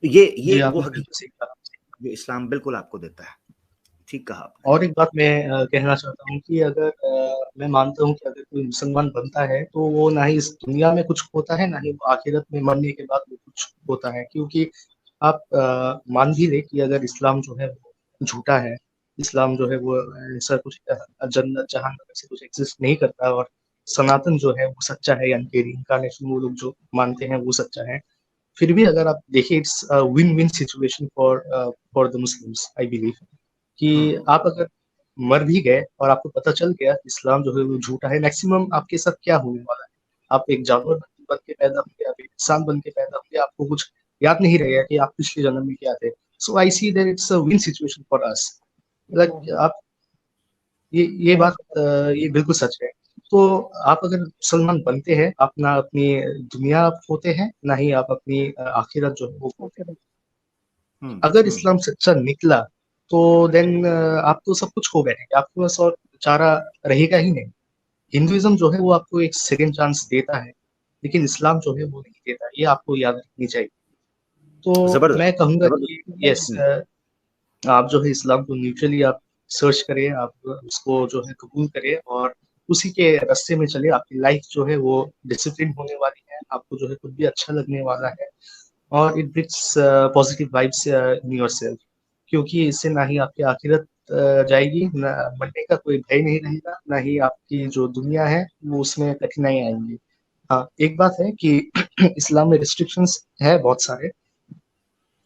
ये वो हकीकत जो इस्लाम बिल्कुल आपको देता है। ठीक कहा आपने। और एक बात मैं कहना चाहता हूँ कि अगर मैं मानता हूँ कि अगर कोई मुसलमान बनता है तो वो ना ही इस दुनिया में कुछ होता है, ना ही वो आखिरत में मरने के बाद वो कुछ होता है। क्योंकि आप मान भी ले कि अगर इस्लाम जो है वो झूठा है, इस्लाम जो है वो ऐसा कुछ जन्नत जहान्नम से कुछ एग्जिस्ट नहीं करता, और सनातन जो है वो सच्चा है, यानी कि रिइंकार्नेशन वो लोग जो मानते हैं वो सच्चा है, फिर भी अगर आप देखिए it's win win situation for the Muslims. I believe कि आप अगर मर भी गए और आपको पता चल गया इस्लाम जो है वो झूठा है, मैक्सिमम आपके साथ क्या होने वाला है, आप एक जानवर बन के पैदा होंगे, आप एक इंसान बन के पैदा होंगे, आपको कुछ याद नहीं रहेगा कि आप पिछले जन्म में क्या थे। So I see that it's a win situation for us. आप ये बात ये बिल्कुल सच है। तो आप अगर मुसलमान बनते हैं, आप ना अपनी दुनिया आप खोते हैं, ना ही आप अपनी आखिरत जो है वो खोते हैं। अगर इस्लाम सच्चा निकला तो देन आप तो सब कुछ खो बैठेंगे, आपको बस और चारा रहेगा ही नहीं। हिंदुइज्म जो है वो आपको एक सेकेंड चांस देता है, लेकिन इस्लाम जो है वो नहीं देता, ये आपको याद रखनी चाहिए। तो मैं कहूँगा कि यस, आप जो है इस्लाम को न्यूट्रली आप सर्च करें, आप उसको जो है कबूल करें और उसी के रास्ते में चले। आपकी लाइफ जो है वो डिसिप्लिन होने वाली है, आपको जो है खुद भी अच्छा लगने वाला है, और it brings positive vibes in yourself. क्योंकि इससे ना ही आपकी आखिरत जाएगी, ना मरने का कोई भय नहीं रहेगा, ना ही आपकी जो दुनिया है वो उसमें कठिनाई आएंगी। हाँ, एक बात है कि इस्लाम में रिस्ट्रिक्शंस है बहुत सारे,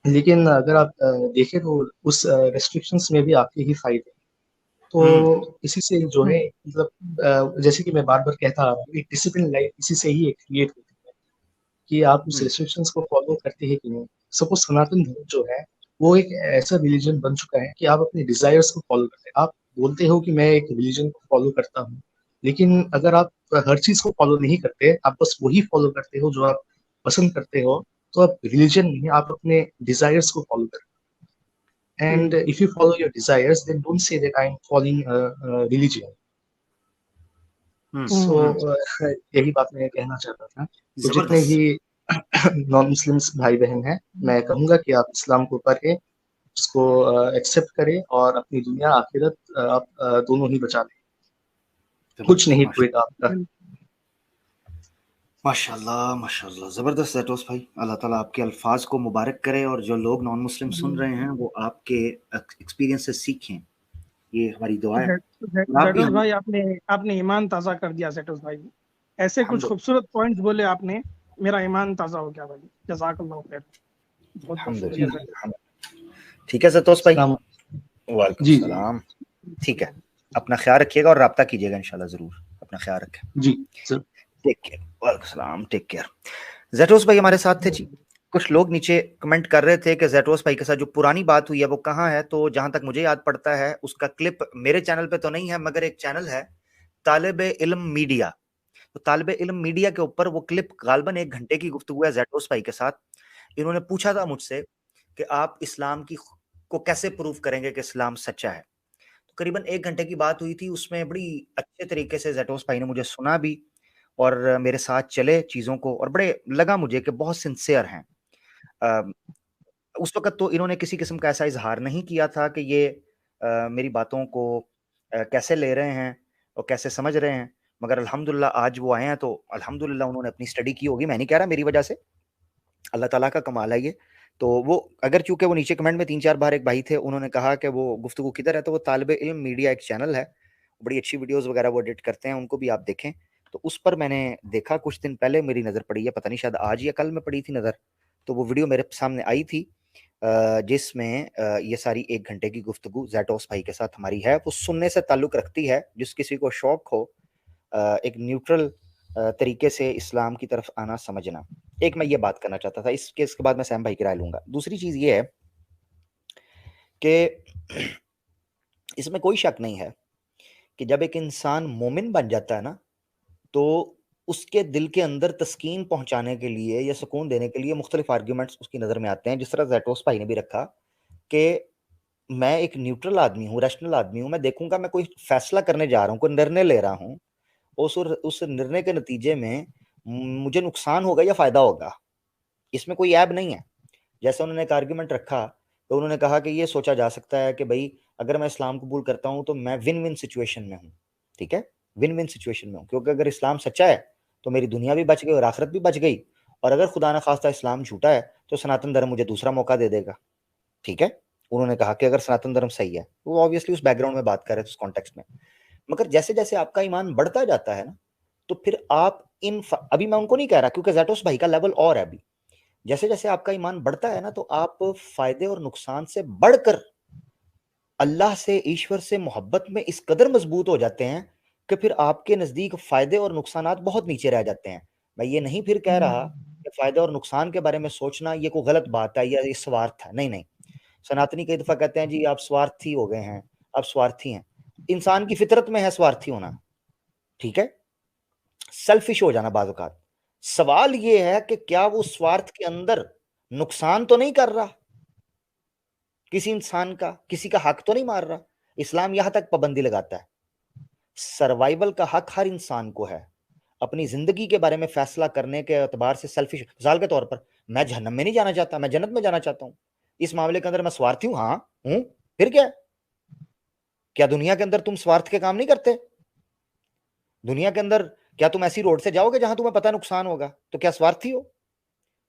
लेकिन अगर आप देखें तो उस रेस्ट्रिक्शंस में भी आपके ही फायदे हैं। तो इसी से जो है, मतलब जैसे कि मैं बार बार कहता आ रहा हूँ, एक डिसिप्लिन लाइफ इसी से ही क्रिएट होती है कि आप उस रेस्ट्रिक्शंस को फॉलो करते हैं कि नहीं। सपोज सनातन धर्म जो है वो एक ऐसा रिलीजन बन चुका है कि आप अपने डिजायर्स को फॉलो करते हैं। आप बोलते हो कि मैं एक रिलीजन को फॉलो करता हूँ, लेकिन अगर आप हर चीज को फॉलो नहीं करते, आप बस वही फॉलो करते हो जो आप पसंद करते हो, तो आप रिलीजन नहीं, आप अपने डिजायर्स को फॉलो करते हो। And if you follow your desires, then don't say that I am following religion. So यही बात मैं कहना चाहता था। तो जितने जबरदस्त। भी नॉन मुस्लिम्स भाई बहन हैं, मैं कहूंगा कि आप इस्लाम को पढ़ें, उसको एक्सेप्ट करें, और अपनी दुनिया आखिरत आप दोनों ही बचा लें। कुछ नहीं छुएगा आपका। माशाल्लाह माशाल्लाह, ज़बरदस्त ज़ैटोस भाई। अल्लाह ताला आपके अल्फाज को मुबारक करे और जो लोग नॉन मुस्लिम सुन रहे हैं वो आपके एक्सपीरियंस से सीखें, ये हमारी दुआ है। आप भी जेटोस हम भाई, आपने आपने ईमान ताज़ा कर दिया जेटोस भाई। ऐसे कुछ खूबसूरत पॉइंट्स बोले आपने, मेरा ईमान ताज़ा हो गया भाई। जज़ाकल्लाह खैर, बहुत बहुत शुक्रिया सर। ठीक है ज़ैटोस भाई। इस्लाम। वालेकुम जी सलाम। ठीक है, अपना ख्याल रखिएगा और राब्ता कीजिएगा इंशाल्लाह, ज़रूर अपना ख्याल रखें। जी सर। Take care. वालेकुम सलाम, टेक केयर। ज़ैटोस भाई हमारे साथ थे जी। कुछ लोग नीचे कमेंट कर रहे थे कि ज़ैटोस भाई के साथ जो पुरानी बात हुई है वो कहाँ है, तो जहां तक मुझे याद पड़ता है उसका क्लिप मेरे चैनल पे तो नहीं है, मगर एक चैनल है तालिबे इल्म मीडिया, तो तालिबे इल्म मीडिया के ऊपर वो क्लिप गालबन 1 घंटे की गुफ्तगू है ज़ैटोस भाई के साथ। इन्होंने पूछा था मुझसे कि आप इस्लाम की को कैसे प्रूव करेंगे कि इस्लाम सच्चा है। तो करीबन 1 घंटे की बात हुई थी, उसमें बड़ी अच्छे तरीके से ज़ैटोस भाई ने मुझे सुना भी और मेरे साथ चले चीज़ों को, और बड़े लगा मुझे कि बहुत सिंसियर हैं। उस वक़्त तो इन्होंने किसी किस्म का ऐसा इज़हार नहीं किया था कि ये मेरी बातों को कैसे ले रहे हैं और कैसे समझ रहे हैं, मगर अल्हम्दुलिल्लाह आज वो आए हैं तो अल्हम्दुलिल्लाह उन्होंने अपनी स्टडी की होगी। मैं नहीं कह रहा मेरी वजह से, अल्लाह ताला का कमाल है ये। तो वो अगर चूँकि वो नीचे कमेंट में 3-4 बार एक भाई थे, उन्होंने कहा कि वो गुफ्तगू किधर है, तो वो तालिबे इल्म मीडिया एक चैनल है, बड़ी अच्छी वीडियोज़ वगैरह वो एडिट करते हैं, उनको भी आप देखें। तो उस पर मैंने देखा, कुछ दिन पहले मेरी नज़र पड़ी है, पता नहीं शायद आज या कल में पड़ी थी नज़र, तो वो वीडियो मेरे सामने आई थी जिसमें ये सारी 1 घंटे की गुफ्तगू ज़ैटोस भाई के साथ हमारी है, वो सुनने से ताल्लुक़ रखती है। जिस किसी को शौक हो एक न्यूट्रल तरीके से इस्लाम की तरफ आना, समझना। एक मैं ये बात करना चाहता था, इसके बाद मैं सैम भाई की राय लूँगा। दूसरी चीज़ ये है कि इसमें कोई शक नहीं है कि जब एक इंसान मोमिन बन जाता है ना, तो उसके दिल के अंदर तस्कीन पहुँचाने के लिए या सुकून देने के लिए मुख्तलिफ आर्ग्यूमेंट्स उसकी नज़र में आते हैं। जिस तरह ज़ैटोस भाई ने भी रखा कि मैं एक न्यूट्रल आदमी हूँ, रैशनल आदमी हूँ, मैं देखूँगा, मैं कोई फ़ैसला करने जा रहा हूँ, कोई निर्णय ले रहा हूँ, उस निर्णय के नतीजे में मुझे नुकसान होगा या फ़ायदा होगा, इसमें कोई ऐब नहीं है। जैसे उन्होंने एक आर्ग्यूमेंट रखा, तो उन्होंने कहा कि ये सोचा जा सकता है कि भई अगर मैं इस्लाम कबूल करता हूँ तो मैं विन-विन सिचुएशन में हूँ, ठीक है? विन-विन सिचुएशन में हूँ, क्योंकि अगर इस्लाम सच्चा है, तो मेरी दुनिया भी बच गई और आखिरत भी बच गई, और अगर खुदा न खास्ता इस्लाम झूठा है, तो सनातन धर्म मुझे दूसरा मौका दे देगा, ठीक है? उन्होंने कहा कि अगर सनातन धर्म सही है, वो ऑब्वियसली उस बैकग्राउंड में बात कर रहे थे, उस कॉन्टेक्स्ट में। मगर जैसे-जैसे आपका ईमान बढ़ता जाता है ना, तो फिर आप अभी मैं उनको नहीं कह रहा, क्योंकि ज़ैटोस भाई का लेवल और है अभी। जैसे-जैसे आपका ईमान बढ़ता है ना, तो आप फ़ायदे और नुकसान से बढ़कर अल्लाह से, ईश्वर से मोहब्बत में इस कदर मज़बूत हो जाते हैं कि फिर आपके नज़दीक फ़ायदे और नुकसानात बहुत नीचे रह जाते हैं। मैं ये नहीं फिर कह रहा कि फ़ायदे और नुकसान के बारे में सोचना ये कोई गलत बात है या ये स्वार्थ है, नहीं, नहीं। सनातनी कई दफ़ा कहते हैं जी आप स्वार्थी हो गए हैं, आप स्वार्थी हैं। इंसान की फ़ितरत में है स्वार्थी होना, ठीक है? सेल्फिश हो जाना बाज़ औक़ात। सवाल ये है कि क्या वो स्वार्थ के अंदर नुकसान तो नहीं कर रहा? किसी इंसान का, किसी का हक तो नहीं मार रहा? इस्लाम यहाँ तक पाबंदी लगाता है। सर्वाइवल का हक हर इंसान को है। अपनी ज़िंदगी के बारे में फ़ैसला करने के एतबार से सेल्फिश, मिसाल के तौर पर मैं जहन्नम में नहीं जाना चाहता, मैं जन्नत में जाना चाहता हूँ। इस मामले के अंदर मैं स्वार्थी हूँ? हाँ, हूँ। फिर क्या है? क्या दुनिया के अंदर तुम स्वार्थ के काम नहीं करते? दुनिया के अंदर क्या तुम ऐसी रोड से जाओगे जहां तुम्हें पता नुकसान होगा? तो क्या स्वार्थी हो?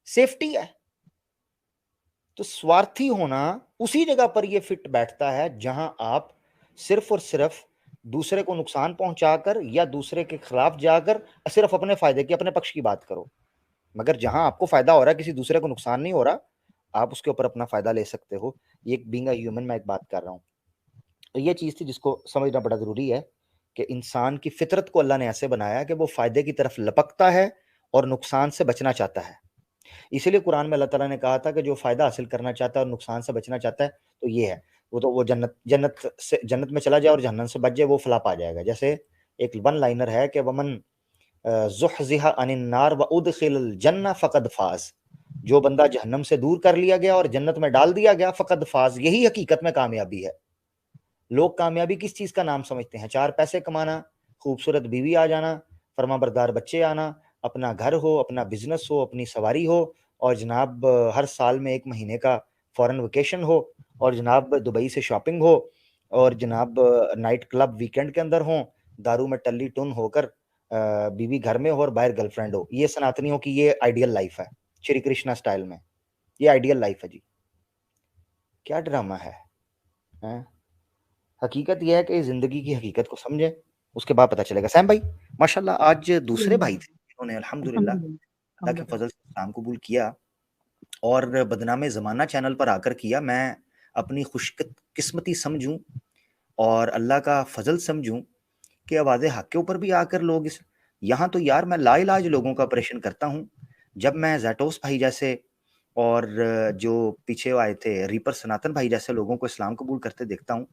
सेफ्टी है। तो स्वार्थी होना उसी जगह पर ये फिट बैठता है जहां आप सिर्फ और सिर्फ दूसरे को नुकसान पहुंचाकर या दूसरे के खिलाफ जाकर सिर्फ अपने फायदे की, अपने पक्ष की बात करो। मगर जहां आपको फायदा हो रहा है, किसी दूसरे को नुकसान नहीं हो रहा, आप उसके ऊपर अपना फायदा ले सकते हो। ये एक बीइंग अ ह्यूमन मैं एक बात कर रहा हूँ। तो ये चीज़ थी जिसको समझना बड़ा ज़रूरी है कि इंसान की फितरत को अल्लाह ने ऐसे बनाया कि वो फ़ायदे की तरफ लपकता है और नुकसान से बचना चाहता है। इसीलिए कुरान में अल्लाह ताला ने कहा था कि जो फ़ायदा हासिल करना चाहता है और नुकसान से बचना चाहता है, तो ये है, वो जन्नत में चला जाए और जहन्नम से बच जाए, वो फलाह पा जाएगा। जैसे एक वन लाइनर है कि वमन ज़ुहज़िहा अनिन नार व उदखिलल जन्नह फ़क़द फ़ाज़। जो बंदा जहन्नम से दूर कर लिया गया और जन्नत में डाल दिया गया, फ़क़द फ़ाज़, यही हकीकत में कामयाबी है। लोग कामयाबी किस चीज़ का नाम समझते हैं? 4 पैसे कमाना, खूबसूरत बीवी आ जाना, फरमाबरदार बच्चे आना, अपना घर हो, अपना बिज़नेस हो, अपनी सवारी हो, और जनाब हर साल में 1 महीने का फ़ॉरेन वेकेशन हो, और जनाब दुबई से शॉपिंग हो, और जनाब नाइट क्लब वीकेंड के अंदर हों, दारू में टल्ली टुन होकर बीवी घर में हो और बाहर गर्लफ्रेंड हो। ये सनातनियों की ये आइडियल लाइफ है, श्री कृष्णा स्टाइल में। ये आइडियल लाइफ है जी। क्या ड्रामा है, हैं? हकीकत यह है कि ज़िंदगी की हकीकत को समझें, उसके बाद पता चलेगा। सैम भाई माशाल्लाह आज दूसरे भाई थे जिन्होंने अल्हम्दुलिल्लाह अल्लाह के फजल से इस्लाम कबूल किया और बदनामे ज़माना चैनल पर आकर किया। मैं अपनी खुशकिस्मती समझूं और अल्लाह का फजल समझूं कि आवाज़े हक के ऊपर भी आकर लोग इस यहाँ तो यार मैं लाइलाज लोगों का ऑपरेशन करता हूँ। जब मैं जैटोस भाई जैसे और जो पीछे आए थे रीपर सनातन भाई जैसे लोगों को इस्लाम कबूल करते देखता हूँ,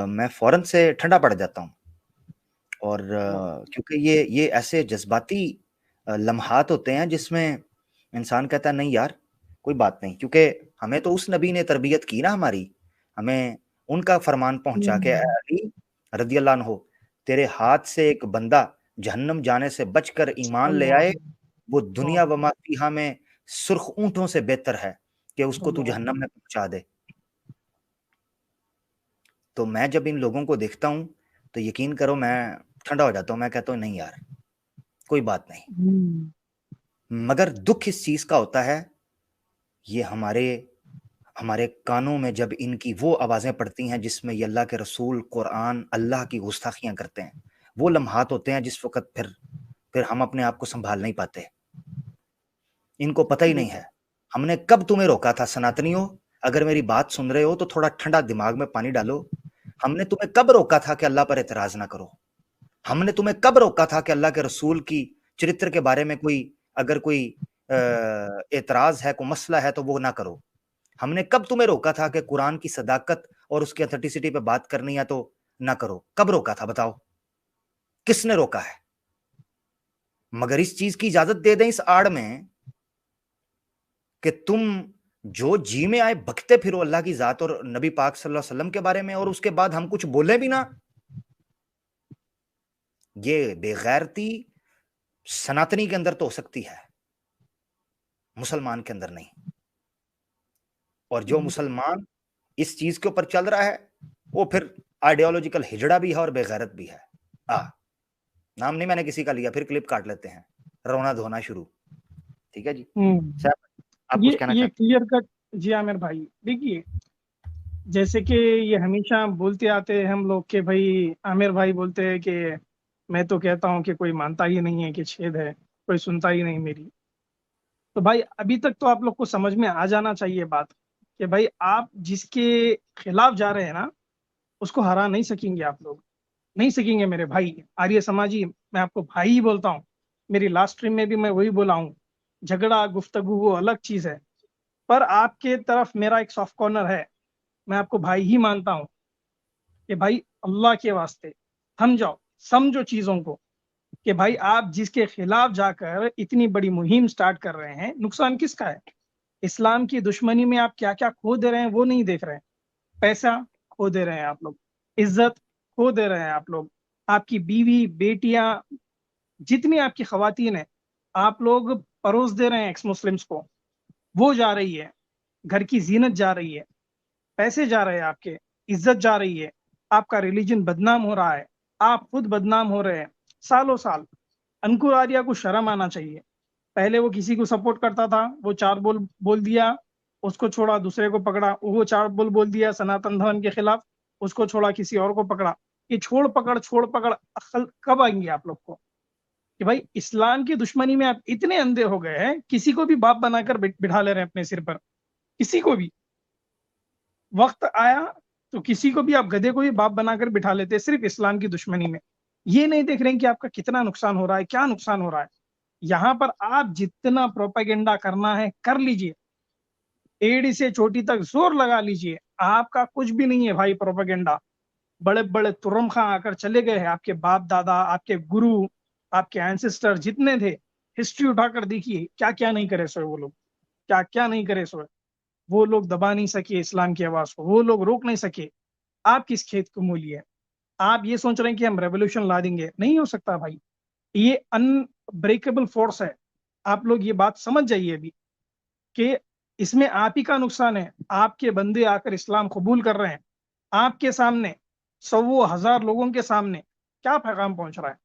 मैं फ़ौरन से ठंडा पड़ जाता हूँ। और क्योंकि ये ऐसे जज्बाती लम्हात होते हैं जिसमें इंसान कहता है नहीं यार कोई बात नहीं, क्योंकि हमें तो उस नबी ने तरबियत की ना हमारी, हमें उनका फरमान पहुंचा के अली रज़ी अल्लाह अन्हु तेरे हाथ से एक बंदा जहन्नम जाने से बचकर ईमान ले आए, वो दुनिया व मा फीहा में सुर्ख ऊंटों से बेहतर है कि उसको तू जहन्नम में पहुंचा दे। तो मैं जब इन लोगों को देखता हूँ तो यकीन करो मैं ठंडा हो जाता हूँ। मैं कहता हूँ नहीं यार कोई बात नहीं। मगर दुख इस चीज का होता है, ये हमारे कानों में जब इनकी वो आवाजें पड़ती हैं जिसमें ये अल्लाह के रसूल, कुरान, अल्लाह की गुस्ताखियां करते हैं, वो लम्हात होते हैं जिस वक्त फिर हम अपने आप को संभाल नहीं पाते। इनको पता ही नहीं है हमने कब तुम्हें रोका था। सनातनियों, अगर मेरी बात सुन रहे हो तो थोड़ा ठंडा दिमाग में पानी डालो। हमने तुम्हें कब रोका था कि अल्लाह पर एतराज ना करो? हमने तुम्हें कब रोका था कि अल्लाह के रसूल की चरित्र के बारे में अगर कोई एतराज है, कोई मसला है तो वो ना करो? हमने कब तुम्हें रोका था कि कुरान की सदाकत और उसकी ऑथेंटिसिटी पे बात करनी है तो ना करो? कब रोका था बताओ? किसने रोका है? मगर इस चीज की इजाजत दे दें इस आड़ में कि तुम जो जी में आए बकते फिरो अल्लाह की जात और नबी पाक सल्लल्लाहु अलैहि वसल्लम के बारे में, और उसके बाद हम कुछ बोले भी ना। ये बेगैरती सनातनी के अंदर तो हो सकती है, मुसलमान के अंदर नहीं। और जो मुसलमान इस चीज के ऊपर चल रहा है वो फिर आइडियोलॉजिकल हिजड़ा भी है और बेगैरत भी है। नाम नहीं मैंने किसी का लिया, फिर क्लिप काट लेते हैं, रोना धोना शुरू। ठीक है जी सर, आप कुछ कहना ये क्लियर कट जी आमिर भाई। देखिए जैसे कि ये हमेशा बोलते आते हैं हम लोग के भाई, आमिर भाई बोलते हैं कि मैं तो कहता हूँ कि कोई मानता ही नहीं है कि छेद है, कोई सुनता ही नहीं मेरी। तो भाई अभी तक तो आप लोग को समझ में आ जाना चाहिए बात कि भाई आप जिसके खिलाफ जा रहे हैं ना उसको हरा नहीं सकेंगे, आप लोग नहीं सकेंगे मेरे भाई आर्य समाजी। मैं आपको भाई ही बोलता हूँ, मेरी लास्ट स्ट्रीम में भी मैं वही बोला हूँ, झगड़ा गुफ्तगू वो अलग चीज है, पर आपके तरफ मेरा एक सॉफ्ट कॉर्नर है। मैं आपको भाई ही मानता हूँ कि भाई अल्लाह के वास्ते थम जाओ, समझो चीजों को कि भाई आप जिसके खिलाफ जाकर इतनी बड़ी मुहिम स्टार्ट कर रहे हैं, नुकसान किसका है? इस्लाम की दुश्मनी में आप क्या क्या खो दे रहे हैं वो नहीं देख रहे हैं। पैसा खो दे रहे हैं आप लोग, इज्जत खो दे रहे हैं आप लोग, आपकी बीवी बेटियां जितनी आपकी खवातीन है आप लोग परोस दे रहे हैं एक्स मुस्लिम्स को, वो जा रही है, घर की जीनत जा रही है, पैसे जा रहे हैं आपके, इज्जत जा रही है, आपका रिलीजन बदनाम हो रहा है, आप खुद बदनाम हो रहे हैं सालों साल। अंकुर आर्या को शर्म आना चाहिए। पहले वो किसी को सपोर्ट करता था, वो 4 बोल दिया, उसको छोड़ा दूसरे को पकड़ा, वो 4 बोल दिया सनातन धर्म के खिलाफ, उसको छोड़ा, किसी और को पकड़ा। ये छोड़ पकड़ अक्ल कब आएंगे आप लोग को कि भाई इस्लाम की दुश्मनी में आप इतने अंधे हो गए हैं, किसी को भी बाप बनाकर बिठा ले रहे हैं अपने सिर पर, किसी को भी। वक्त आया तो किसी को भी आप, गधे को भी बाप बनाकर बिठा लेते हैं सिर्फ इस्लाम की दुश्मनी में। ये नहीं देख रहे हैं कि आपका कितना नुकसान हो रहा है, क्या नुकसान हो रहा है। यहाँ पर आप जितना प्रोपेगेंडा करना है कर लीजिए, एड़ी से चोटी तक जोर लगा लीजिए, आपका कुछ भी नहीं है भाई प्रोपेगेंडा। बड़े बड़े तुरम खां आकर चले गए हैं, आपके बाप दादा, आपके गुरु, आपके एंसेस्टर जितने थे, हिस्ट्री उठाकर देखिए क्या क्या नहीं करे सोए वो लोग, क्या क्या नहीं करे सोए। वो लोग दबा नहीं सके इस्लाम की आवाज को, वो लोग रोक नहीं सके। आप किस खेत को मूली है? आप ये सोच रहे हैं कि हम रेवोल्यूशन ला देंगे, नहीं हो सकता भाई। ये अनब्रेकेबल फोर्स है। आप लोग ये बात समझ जाइए अभी कि इसमें आप ही का नुकसान है। आपके बंदे आकर इस्लाम कबूल कर रहे हैं, आपके सामने सौ हजार लोगों के सामने क्या पैगाम पहुंच रहा है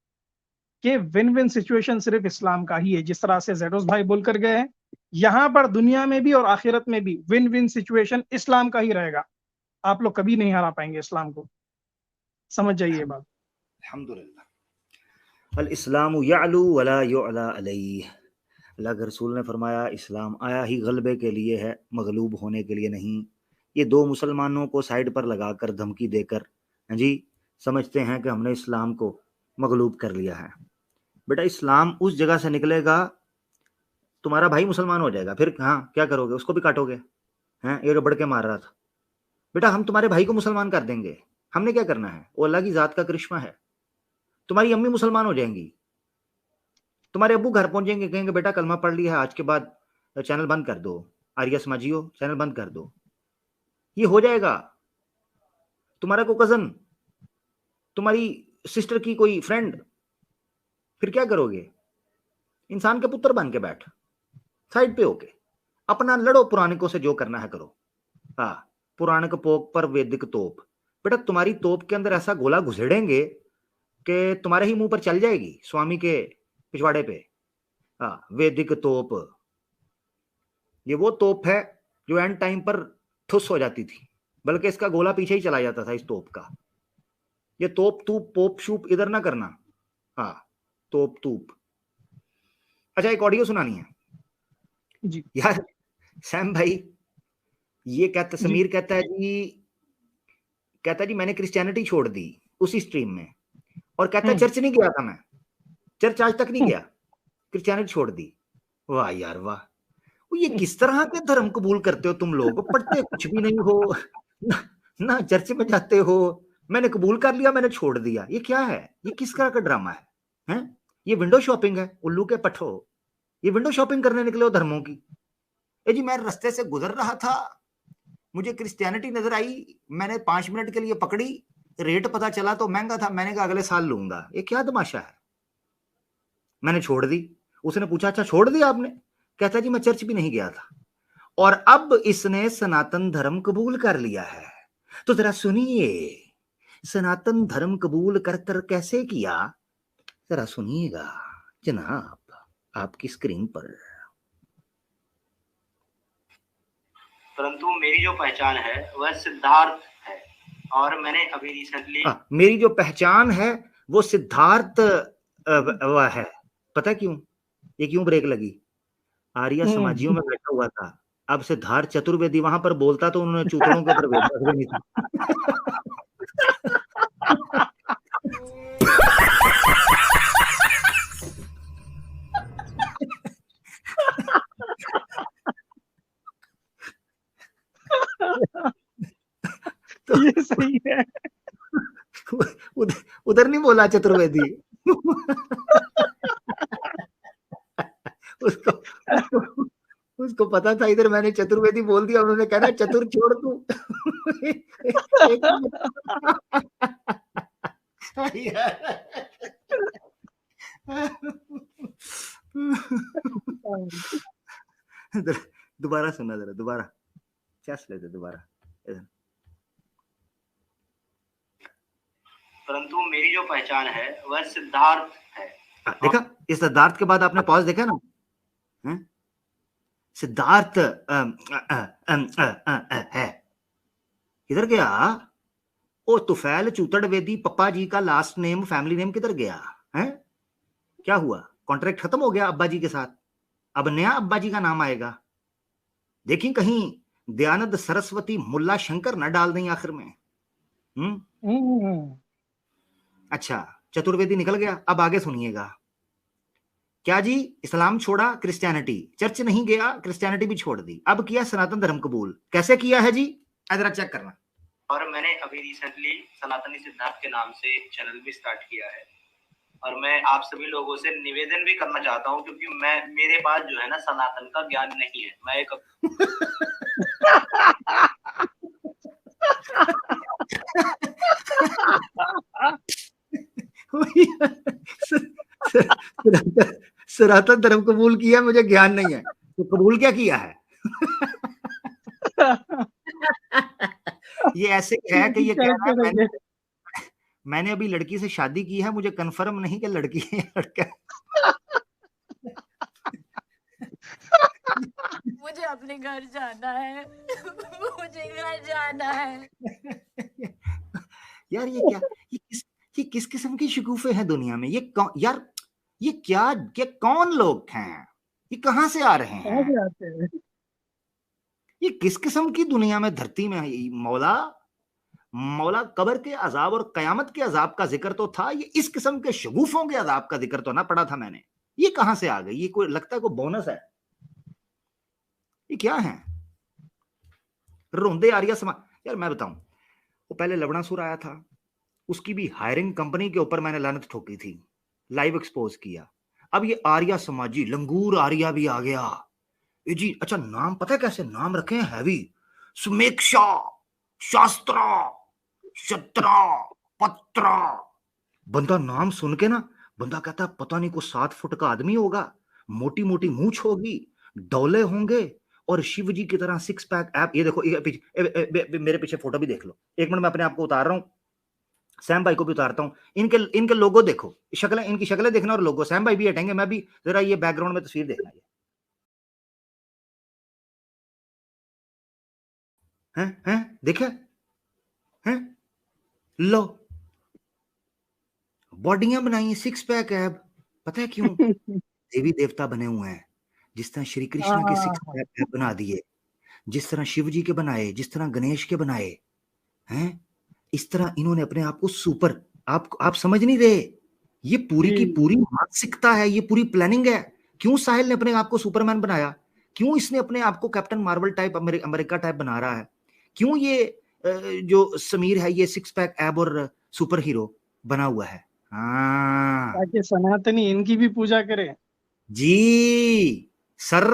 कि विन विन सिचुएशन सिर्फ इस्लाम का ही है। जिस तरह से जेडोस भाई बोल कर गए हैं, यहां पर दुनिया में भी और आखिरत में भी विन विन सिचुएशन इस्लाम का ही रहेगा। आप लोग कभी नहीं हरा पाएंगे इस्लाम को, समझ जाइए बात। अल्हम्दुलिल्लाह। अल इस्लामु यअलू वला युअला अलैह। अल्लाह के रसूल ने फरमाया इस्लाम आया ही गलबे के लिए है, मगलूब होने के लिए नहीं। ये दो मुसलमानों को साइड पर लगाकर धमकी देकर जी समझते हैं कि हमने इस्लाम को मगलूब कर लिया है। बेटा इस्लाम उस जगह से निकलेगा, तुम्हारा भाई मुसलमान हो जाएगा, फिर हाँ क्या करोगे? उसको भी काटोगे? हैं, ये बढ़ के मार रहा था। बेटा हम तुम्हारे भाई को मुसलमान कर देंगे, हमने क्या करना है? वो अल्लाह की जात का करिश्मा है। तुम्हारी अम्मी मुसलमान हो जाएंगी, तुम्हारे अब्बू घर पहुंचेंगे, कहेंगे बेटा कलमा पढ़ लिया है, आज के बाद चैनल बंद कर दो, आर्या समाजियो चैनल बंद कर दो। ये हो जाएगा। तुम्हारा कोई कजन, तुम्हारी सिस्टर की कोई फ्रेंड, फिर क्या करोगे? इंसान के पुत्र बन के बैठ, साइड पे होके अपना लड़ो, पुरानिकों से जो करना है करो। हाँ, पुराणिक पोक पर वैदिक तोप। बेटा तुम्हारी तोप के अंदर ऐसा गोला घुसेड़ेंगे कि तुम्हारे ही मुंह पर चल जाएगी, स्वामी के पिछवाड़े पे। हाँ, वैदिक तोप। ये वो तोप है जो एंड टाइम पर ठुस हो जाती थी, बल्कि इसका गोला पीछे ही चला जाता था इस तोप का। ये तोप तूप पोप शूप इधर ना करना। हाँ, तोप तूप। अच्छा एक ऑडियो सुनानी है जी यार। सैम भाई ये कहता, समीर कहता है जी मैंने क्रिश्चियनिटी छोड़ दी उसी स्ट्रीम में, और कहता है चर्च नहीं गया था मैं, चर्च आज तक नहीं गया, क्रिश्चियनिटी छोड़ दी। वाह यार वाह, ये किस तरह के धर्म कबूल करते हो तुम लोग? पढ़ते कुछ भी नहीं हो ना चर्च में जाते हो। मैंने कबूल कर लिया, मैंने छोड़ दिया। ये क्या है? ये किस तरह का ड्रामा है? हैं? ये विंडो शॉपिंग है उल्लू के पठो। ये विंडो शॉपिंग करने निकले हो धर्मों की। जी मैं रास्ते से गुजर रहा था, मुझे क्रिश्चियनिटी नजर आई, मैंने 5 मिनट के लिए पकड़ी, रेट पता चला तो महंगा था, मैंने कहा अगले साल लूंगा। ये क्या तमाशा है? मैंने छोड़ दी। उसने पूछा अच्छा छोड़ दिया आपने? कहता जी मैं चर्च भी नहीं गया था, और अब इसने सनातन धर्म कबूल कर लिया है। तो जरा सुनिए, सनातन धर्म कबूल कर कैसे किया, जरा सुनिएगा जनाब आपकी स्क्रीन पर। परंतु मेरी जो पहचान है वह सिद्धार्थ है, और मैंने अभी रिसेंटली मेरी जो पहचान है वो सिद्धार्थ वह है। पता क्यों? ये क्यों ब्रेक लगी? आर्या समाजियों में बैठा हुआ था, अब सिद्धार्थ चतुर्वेदी वहां पर बोलता तो उन्होंने चूतड़ों के ऊपर भेजा नहीं था। तो ये सही है। उधर नहीं बोला चतुर्वेदी। उसको पता था इधर मैंने चतुर्वेदी बोल दिया, उन्होंने कहना चतुर छोड़ तू। दोबारा सुना जरा, दोबारा चेस लेते दोबारा। परंतु मेरी जो पहचान है वह सिद्धार्थ है। देखा, इस सिद्धार्थ के बाद आपने पॉज देखा ना? सिद्धार्थ है, इधर गया ओ तुफैल चूतड़वेदी पप्पा जी का लास्ट नेम फैमिली नेम किधर गया है? क्या हुआ? कॉन्ट्रैक्ट खत्म हो गया अब्बा जी के साथ, अब नया अब्बा जी का नाम आएगा। देखी कहीं दयानंद सरस्वती मुल्ला शंकर न डाल दें आखिर में। अच्छा, चतुर्वेदी निकल गया, अब आगे सुनिएगा। क्या जी? इस्लाम छोड़ा, क्रिश्चियनिटी, चर्च नहीं गया, क्रिश्चियनिटी भी छोड़ दी, अब किया सनातन धर्म कबूल। कैसे किया है जी? जरा चेक करना। और मैंने अभी रिसेंटली सनातनी सिद्धार्थ के नाम से चैनल भी स्टार्ट किया है, और मैं आप सभी लोगों से निवेदन भी करना चाहता हूं, क्योंकि मेरे पास जो है ना सनातन का ज्ञान नहीं है। मैं एक सनातन धर्म कबूल किया, मुझे ज्ञान नहीं है, तो कबूल क्या किया है? ये ऐसे है कि ये कह रहा है मैंने अभी लड़की से शादी की है, मुझे कंफर्म नहीं कि लड़की है लड़का। मुझे अपने घर जाना है, मुझे घर जाना है। यार ये क्या, ये किस किस्म की शिकूफे हैं दुनिया में? ये यार ये क्या, ये कौन लोग हैं? ये कहां से आ रहे हैं? ये किस किस्म की दुनिया में, धरती में? मौला कब्र के अजाब और कयामत के अजाब का जिक्र तो था, ये इस किस्म के शगुफों के अजाब का जिक्र तो ना पड़ा था मैंने। ये कहां से आ गई? ये कोई लगता है कोई बोनस है? ये क्या है? रोंदे आर्या समाज। यार मैं बताऊं, वो पहले लवणासुर आया था, उसकी भी हायरिंग कंपनी के ऊपर मैंने लानत ठोकी थी, लाइव एक्सपोज किया। अब ये आर्या समाजी लंगूर आर्या भी आ गया। ये जी अच्छा, नाम पता है कैसे नाम रखे हैं? हैवी, सुमेक्षा, शास्त्रा, शत्रा, पत्रा। बंदा नाम सुन के ना, बंदा कहता है पता नहीं को 7 फुट का आदमी होगा, मोटी मोटी मूंछ होगी, डोले होंगे, और शिव जी की तरह 6 पैक ऐप। ये देखो, मेरे पीछे फोटो भी देख लो। एक मिनट, मैं अपने आप को उतार रहा हूं, सैम भाई को भी उतारता हूं। इनके लोगो देखो, शक्लें, इनकी शक्लें देखना, और लोगो। सैम भाई भी हटेंगे, मैं भी जरा ये बैकग्राउंड में तस्वीर देखना। हैं देखे हैं? लो, बॉडियां बनाई, 6 पैक ऐप। पता है क्यों? देवी देवता बने हुए हैं। जिस तरह श्री कृष्ण के 6 पैक ऐप बना दिए, जिस तरह शिव जी के बनाए, जिस तरह गणेश के बनाए हैं, इस तरह इन्होंने अपने आप को सुपर। आप समझ नहीं रहे, ये पूरी की पूरी मानसिकता है, ये पूरी प्लानिंग है। क्यों साहिल ने अपने आप को सुपरमैन बनाया? क्यों इसने अपने आप को captain Marvel type, America type बना रहा है? क्यों ये जो समीर है, ये 6 पैक ऐप और सुपर हीरो बना हुआ है? हाँ, ताकि सनातनी इनकी भी पूजा करे जी sir.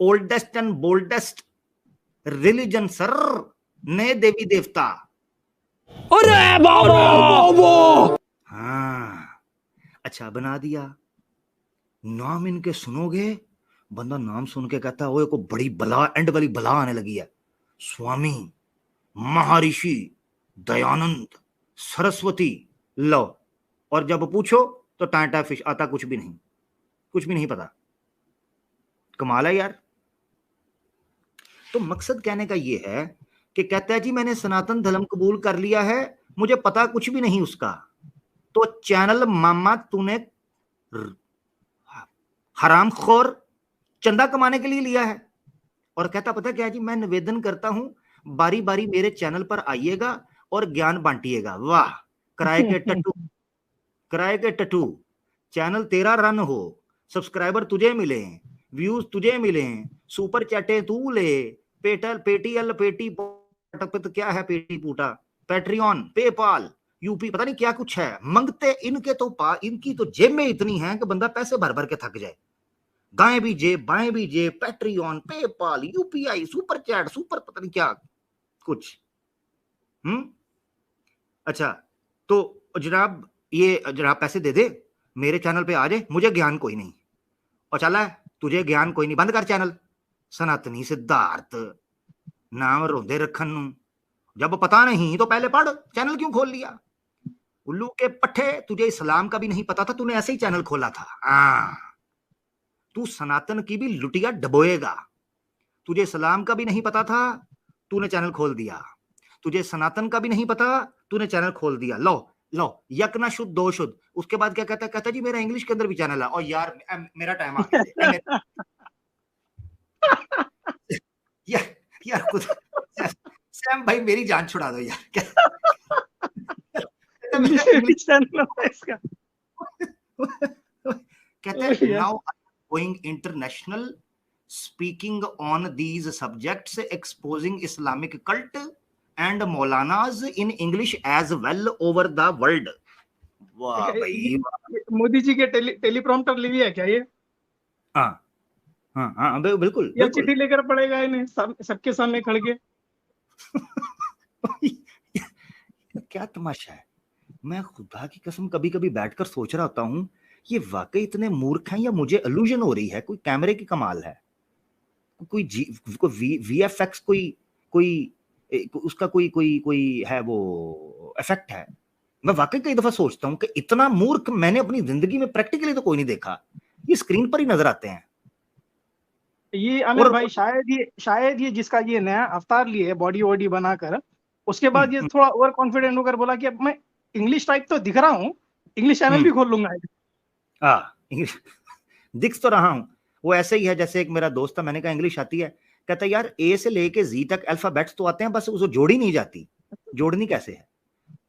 Oldest and boldest religion sir, नए देवी देवता। अरे बाबा! हाँ, अच्छा बना दिया। नाम इनके सुनोगे, बंदा नाम सुन के कहता है ओए को बड़ी बला, एंड वाली बला आने लगी है। स्वामी, महर्षि दयानंद सरस्वती, लो। और जब पूछो तो टाटा फिश, आता कुछ भी नहीं पता। कमाल है यार। तो मकसद कहने का ये है कि कहता है जी मैंने सनातन धर्म कबूल कर लिया है, मुझे पता कुछ भी नहीं उसका। तो चैनल मामा तूने हरामखोर चंदा कमाने के लिए लिया है। और कहता पता क्या है जी, मैं निवेदन करता हूं बारी बारी मेरे चैनल पर आइएगा और ज्ञान बांटिएगा। वाह, किराए के टटू, चैनल तेरा रन हो, सब्सक्राइबर तुझे मिले, व्यूज तुझे मिले, सुपर चैटे तू ले, क्या है पेटी पूटा, पैट्रियन, पेपाल, यूपी, पता नहीं क्या कुछ है मंगते इनके। तो इनकी तो जेब में इतनी है कि बंदा पैसे भर भर के थक जाए। दाएं भी जेब, बाएं भी जेब, Patreon, PayPal, UPI, super chat, super पता नहीं क्या कुछ। अच्छा, तो जनाब ये जनाब पैसे दे दे, मेरे चैनल पे आ जाए, मुझे ज्ञान कोई नहीं। और चला तुझे ज्ञान कोई नहीं, बंद कर चैनल। सनातनी सिद्धार्थ नाम रोंदे रखन नू, जब पता नहीं तो पहले पढ़, चैनल क्यों खोल लिया? उल्लू के पट्टे, तुझे इस्लाम का भी नहीं पता था, तूने ऐसे ही चैनल खोला था। तू सनातन की भी लुटिया डबोएगा। तुझे इस्लाम का भी नहीं पता था, तूने चैनल खोल दिया। तुझे सनातन का भी नहीं पता, तूने चैनल खोल दिया, लो लो, यक ना शुद्ध दो शुद्ध। उसके बाद क्या कहता है, कहता जी मेरा इंग्लिश के अंदर भी चैनल है। और यार मेरा टाइम आ गया यार यार खुद सैम भाई मेरी जान छुड़ा दो यार। कहते हैं now going international speaking on these subjects, exposing Islamic cult and Maulanas in English as well over the world. वाह भाई, मोदी जी के टेलीप्रॉम्प्टर ले लिया क्या ये? हाँ हाँ हाँ बिल्कुल, या चिट्ठी लेकर पड़ेगा इन्हें सबके सामने खड़ के? क्या तमाशा है। मैं खुदा की कसम कभी कभी बैठकर सोच रहा होता हूँ ये वाकई इतने मूर्ख हैं या मुझे इल्यूजन हो रही है, कोई कैमरे की कमाल है, कोई VFX कोई उसका कोई है वो इफेक्ट है। मैं वाकई कई दफा सोचता हूँ कि इतना मूर्ख मैंने अपनी जिंदगी में प्रैक्टिकली तो कोई नहीं देखा, ये स्क्रीन पर ही नजर आते हैं। ये आमिर भाई शायद ये जिसका ये नया अवतार लिए बॉडी वॉडी बनाकर, उसके बाद ये थोड़ा ओवर कॉन्फिडेंट होकर बोला कि अब मैं इंग्लिश टाइप तो दिख रहा हूँ, इंग्लिश चैनल भी खोल लूंगा। दिख तो रहा हूँ। वो ऐसे ही है जैसे एक मेरा दोस्त था, मैंने कहा इंग्लिश आती है, कहता यार A से लेके Z तक अल्फाबेट्स तो आते हैं, बस उसको जोड़ी नहीं जाती, जोड़नी कैसे है।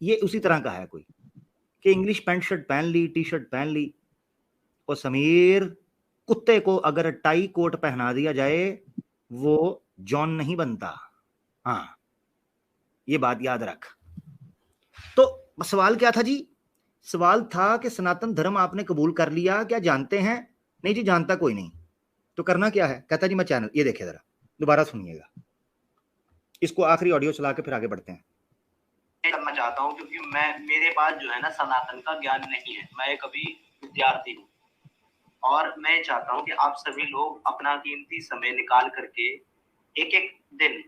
ये उसी तरह का है कोई कि इंग्लिश पैंट शर्ट पहन ली, टी शर्ट पहन ली, और समीर कुत्ते को अगर टाई कोट पहना दिया जाए वो जॉन नहीं बनता। हाँ ये बात याद रख। तो सवाल क्या था जी? सवाल था कि सनातन धर्म आपने कबूल कर लिया, क्या जानते हैं? नहीं जी जानता कोई नहीं। तो करना क्या है? कहता जी मैं चैनल, ये देखिए जरा दोबारा सुनिएगा इसको, आखिरी ऑडियो चला के फिर आगे बढ़ते हैं। करना चाहता हूँ क्योंकि मेरे पास जो है ना सनातन का ज्ञान नहीं है, मैं एक अभी विद्यार्थी हूँ और मैं चाहता हूँ कि आप सभी लोग अपना कीमती समय निकाल करके एक एक दिन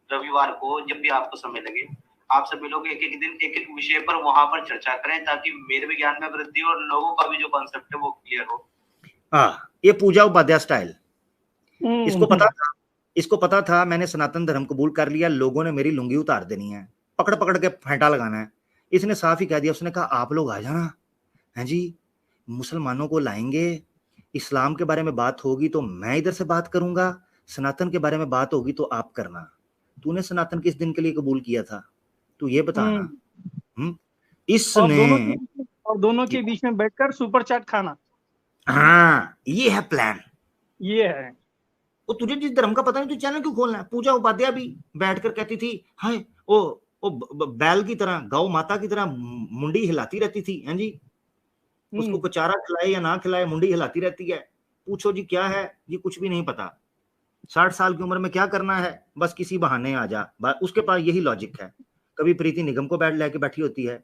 रविवार को जब भी आपको समय लगे, आप सभी लोग एक एक दिन एक एक विषय पर वहां पर चर्चा करें ताकि मेरे भी ज्ञान में वृद्धि और लोगों का भी जो कॉन्सेप्ट है वो क्लियर हो। ये पूजा उपाध्याय स्टाइल। इसको पता था मैंने सनातन धर्म कबूल कर लिया, लोगों ने मेरी लुंगी उतार देनी है, पकड़ पकड़ के फेंटा लगाना है। इसने साफ ही कह दिया, उसने कहा आप लोग आ जाना है जी, मुसलमानों को लाएंगे, इस्लाम के बारे में बात होगी तो मैं इधर से बात करूंगा, सनातन के बारे में बात होगी तो आप करना। तूने सनातन किस दिन के लिए कबूल किया था, तू ये बताना। इसने और दोनों के बीच में बैठकर सुपर चैट खाना। हाँ ये है प्लान, ये है। वो तुझे जिस धर्म का पता नहीं, तू चैनल क्यों खोलना है? पूजा उपाध्याय भी बैठकर कहती थी हाय ओ बैल की तरह, गौ माता की तरह मुंडी हिलाती रहती थी, हैं जी, उसको चारा खिलाए या ना खिलाए मुंडी हिलाती रहती है। पूछो जी क्या है, ये कुछ भी नहीं पता। 60 साल की उम्र में क्या करना है, बस किसी बहाने आ जा, उसके पास यही लॉजिक है। कभी प्रीति निगम को लेके बैठी होती है,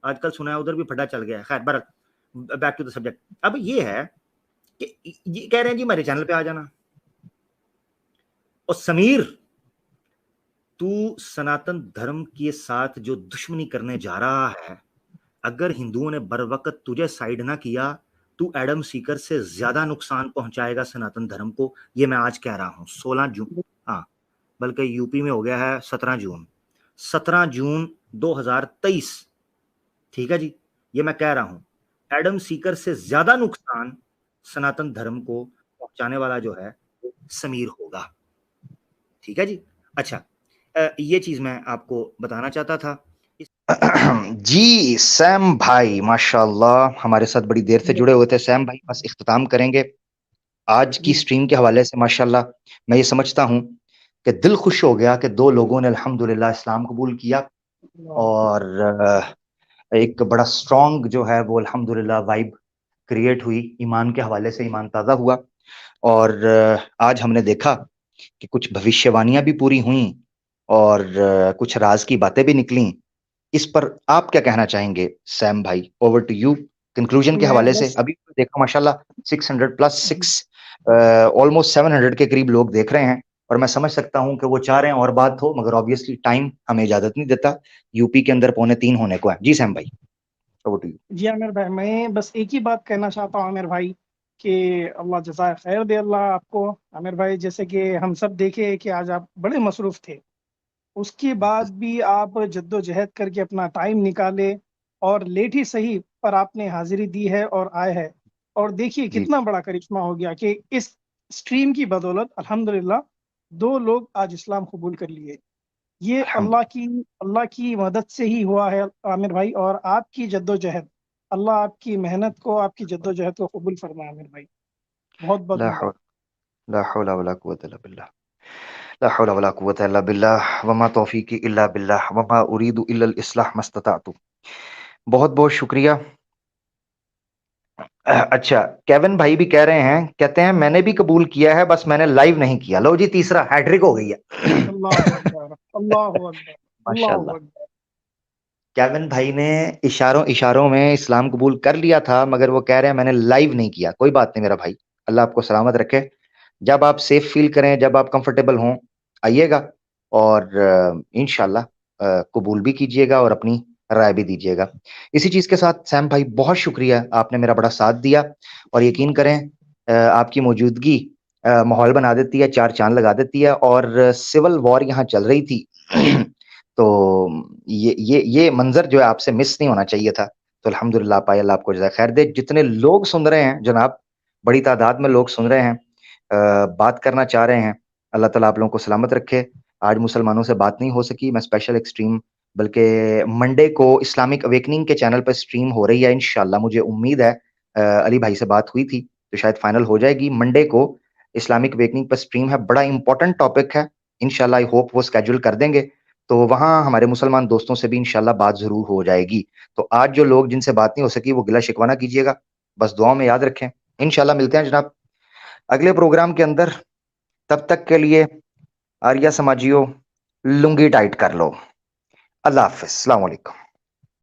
आजकल सुना है उधर भी फटा चल गया है। खैर बैक टू द सब्जेक्ट। अब ये है कि ये कह रहे हैं जी मेरे चैनल पे आ जाना। और समीर तू सनातन धर्म के साथ जो दुश्मनी करने जा रहा है, अगर हिंदुओं ने बरवकत तुझे साइड ना किया, तू एडम सीकर से ज्यादा नुकसान पहुंचाएगा सनातन धर्म को। ये मैं आज कह रहा हूं 16 जून, हाँ बल्कि यूपी में हो गया है 17 जून 2023, ठीक है जी। ये मैं कह रहा हूं एडम सीकर से ज्यादा नुकसान सनातन धर्म को पहुंचाने वाला जो है समीर होगा, ठीक है जी। अच्छा ये चीज मैं आपको बताना चाहता था। जी सैम भाई माशाल्लाह हमारे साथ बड़ी देर से जुड़े हुए थे। सैम भाई बस इख्तिताम करेंगे आज की स्ट्रीम के हवाले से। माशाल्लाह मैं ये समझता हूं कि दिल खुश हो गया कि 2 लोगों ने अल्हम्दुलिल्लाह इस्लाम कबूल किया और एक बड़ा स्ट्रॉन्ग जो है वो अल्हम्दुलिल्लाह वाइब क्रिएट हुई, ईमान के हवाले से ईमान ताज़ा हुआ। और आज हमने देखा कि कुछ भविष्यवाणियां भी पूरी हुई और कुछ राज की बातें भी निकली। इस पर आप क्या कहना चाहेंगे सैम भाई? ओवर टू यू कंक्लूजन के हवाले से। अभी देखो माशाल्लाह 600 प्लस 6 ऑलमोस्ट 700 के करीब लोग देख रहे हैं और मैं समझ सकता हूं कि वो चाह रहे हैं और बात हो, मगर ऑब्वियसली टाइम हमें इजाजत नहीं देता। यूपी के अंदर 2:45 होने को है। जी सैम भाई ओवर टू यू। जी आमिर भाई मैं बस एक ही बात कहना चाहता हूँ आमिर भाई कि अल्लाह जज़ाए खैर दे अल्लाह आपको। आमिर भाई जैसे कि हम सब देखे कि आज आप बड़े मसरूफ थे उसके बाद भी आप जद्दोजहद करके अपना टाइम निकाले और लेट ही सही पर आपने हाजिरी दी है और आए हैं। और देखिए जी कितना बड़ा करिश्मा हो गया कि इस स्ट्रीम की बदौलत अल्हम्दुलिल्लाह 2 लोग आज इस्लाम कबूल कर लिए। ये अल्हम्दुलिल्लाह। अल्लाह की मदद से ही हुआ है आमिर भाई, और आपकी जद्दोजहद, अल्लाह आपकी मेहनत को, आपकी जद्दोजहद को कबूल फरमाए आमिर भाई। बहुत बहुत ला मुबारक। हौल ला हौला वला कुव्वता इल्ला बिल्लाह। ला हौला वला कुव्वता इल्ला बिल्लाह वमा तौफीकी इल्ला बिल्लाह वमा उरीदु इल्लल इस्लाह मस्ततातु। बहुत बहुत शुक्रिया। अच्छा, केविन भाई भी कह रहे हैं, कहते हैं मैंने भी कबूल किया है, बस मैंने लाइव नहीं किया। लो जी, तीसरा हैट्रिक हो गई है। अल्लाहु अकबर, अल्लाहु अकबर, अल्लाहु माशाल्लाह। अकबर। केविन भाई ने इशारों इशारों में इस्लाम कबूल कर लिया था, मगर वो कह रहे हैं मैंने लाइव नहीं किया। कोई बात नहीं मेरा भाई, अल्लाह आपको सलामत रखे। जब आप सेफ फील करें, जब आप कंफर्टेबल हों, आइएगा और इंशाल्लाह कबूल भी कीजिएगा और अपनी राय भी दीजिएगा। इसी चीज़ के साथ सैम भाई बहुत शुक्रिया, आपने मेरा बड़ा साथ दिया और यकीन करें आपकी मौजूदगी माहौल बना देती है, चार चांद लगा देती है। और सिविल वॉर यहाँ चल रही थी तो ये मंजर जो है आपसे मिस नहीं होना चाहिए था। तो अल्हम्दुलिल्लाह पाए, अल्लाह आपको जज़ाए खैर दे। जितने लोग सुन रहे हैं जनाब, बड़ी तादाद में लोग सुन रहे हैं, बात करना चाह रहे हैं, अल्लाह ताला आप लोगों को सलामत रखे। आज मुसलमानों से बात नहीं हो सकी, मैं स्पेशल एक स्ट्रीम, बल्कि मंडे को इस्लामिक अवेकनिंग के चैनल पर स्ट्रीम हो रही है इंशाल्लाह। मुझे उम्मीद है अली भाई से बात हुई थी तो शायद फाइनल हो जाएगी। मंडे को इस्लामिक अवेकनिंग पर स्ट्रीम है, बड़ा इंपॉर्टेंट टॉपिक है। इंशाल्लाह आई होप वो स्केड्यूल कर देंगे, तो वहाँ हमारे मुसलमान दोस्तों से भी इंशाल्लाह बात ज़रूर हो जाएगी। तो आज जो लोग जिनसे बात नहीं हो सकी वो गिला शिकवा ना कीजिएगा, बस दुआओं में याद रखें। इंशाल्लाह मिलते हैं जनाब अगले प्रोग्राम के अंदर। तब तक के लिए आर्या समाजियों, लुंगी टाइट कर लो। अल्लाह हाफ़िज़, अस्सलाम वालेकुम।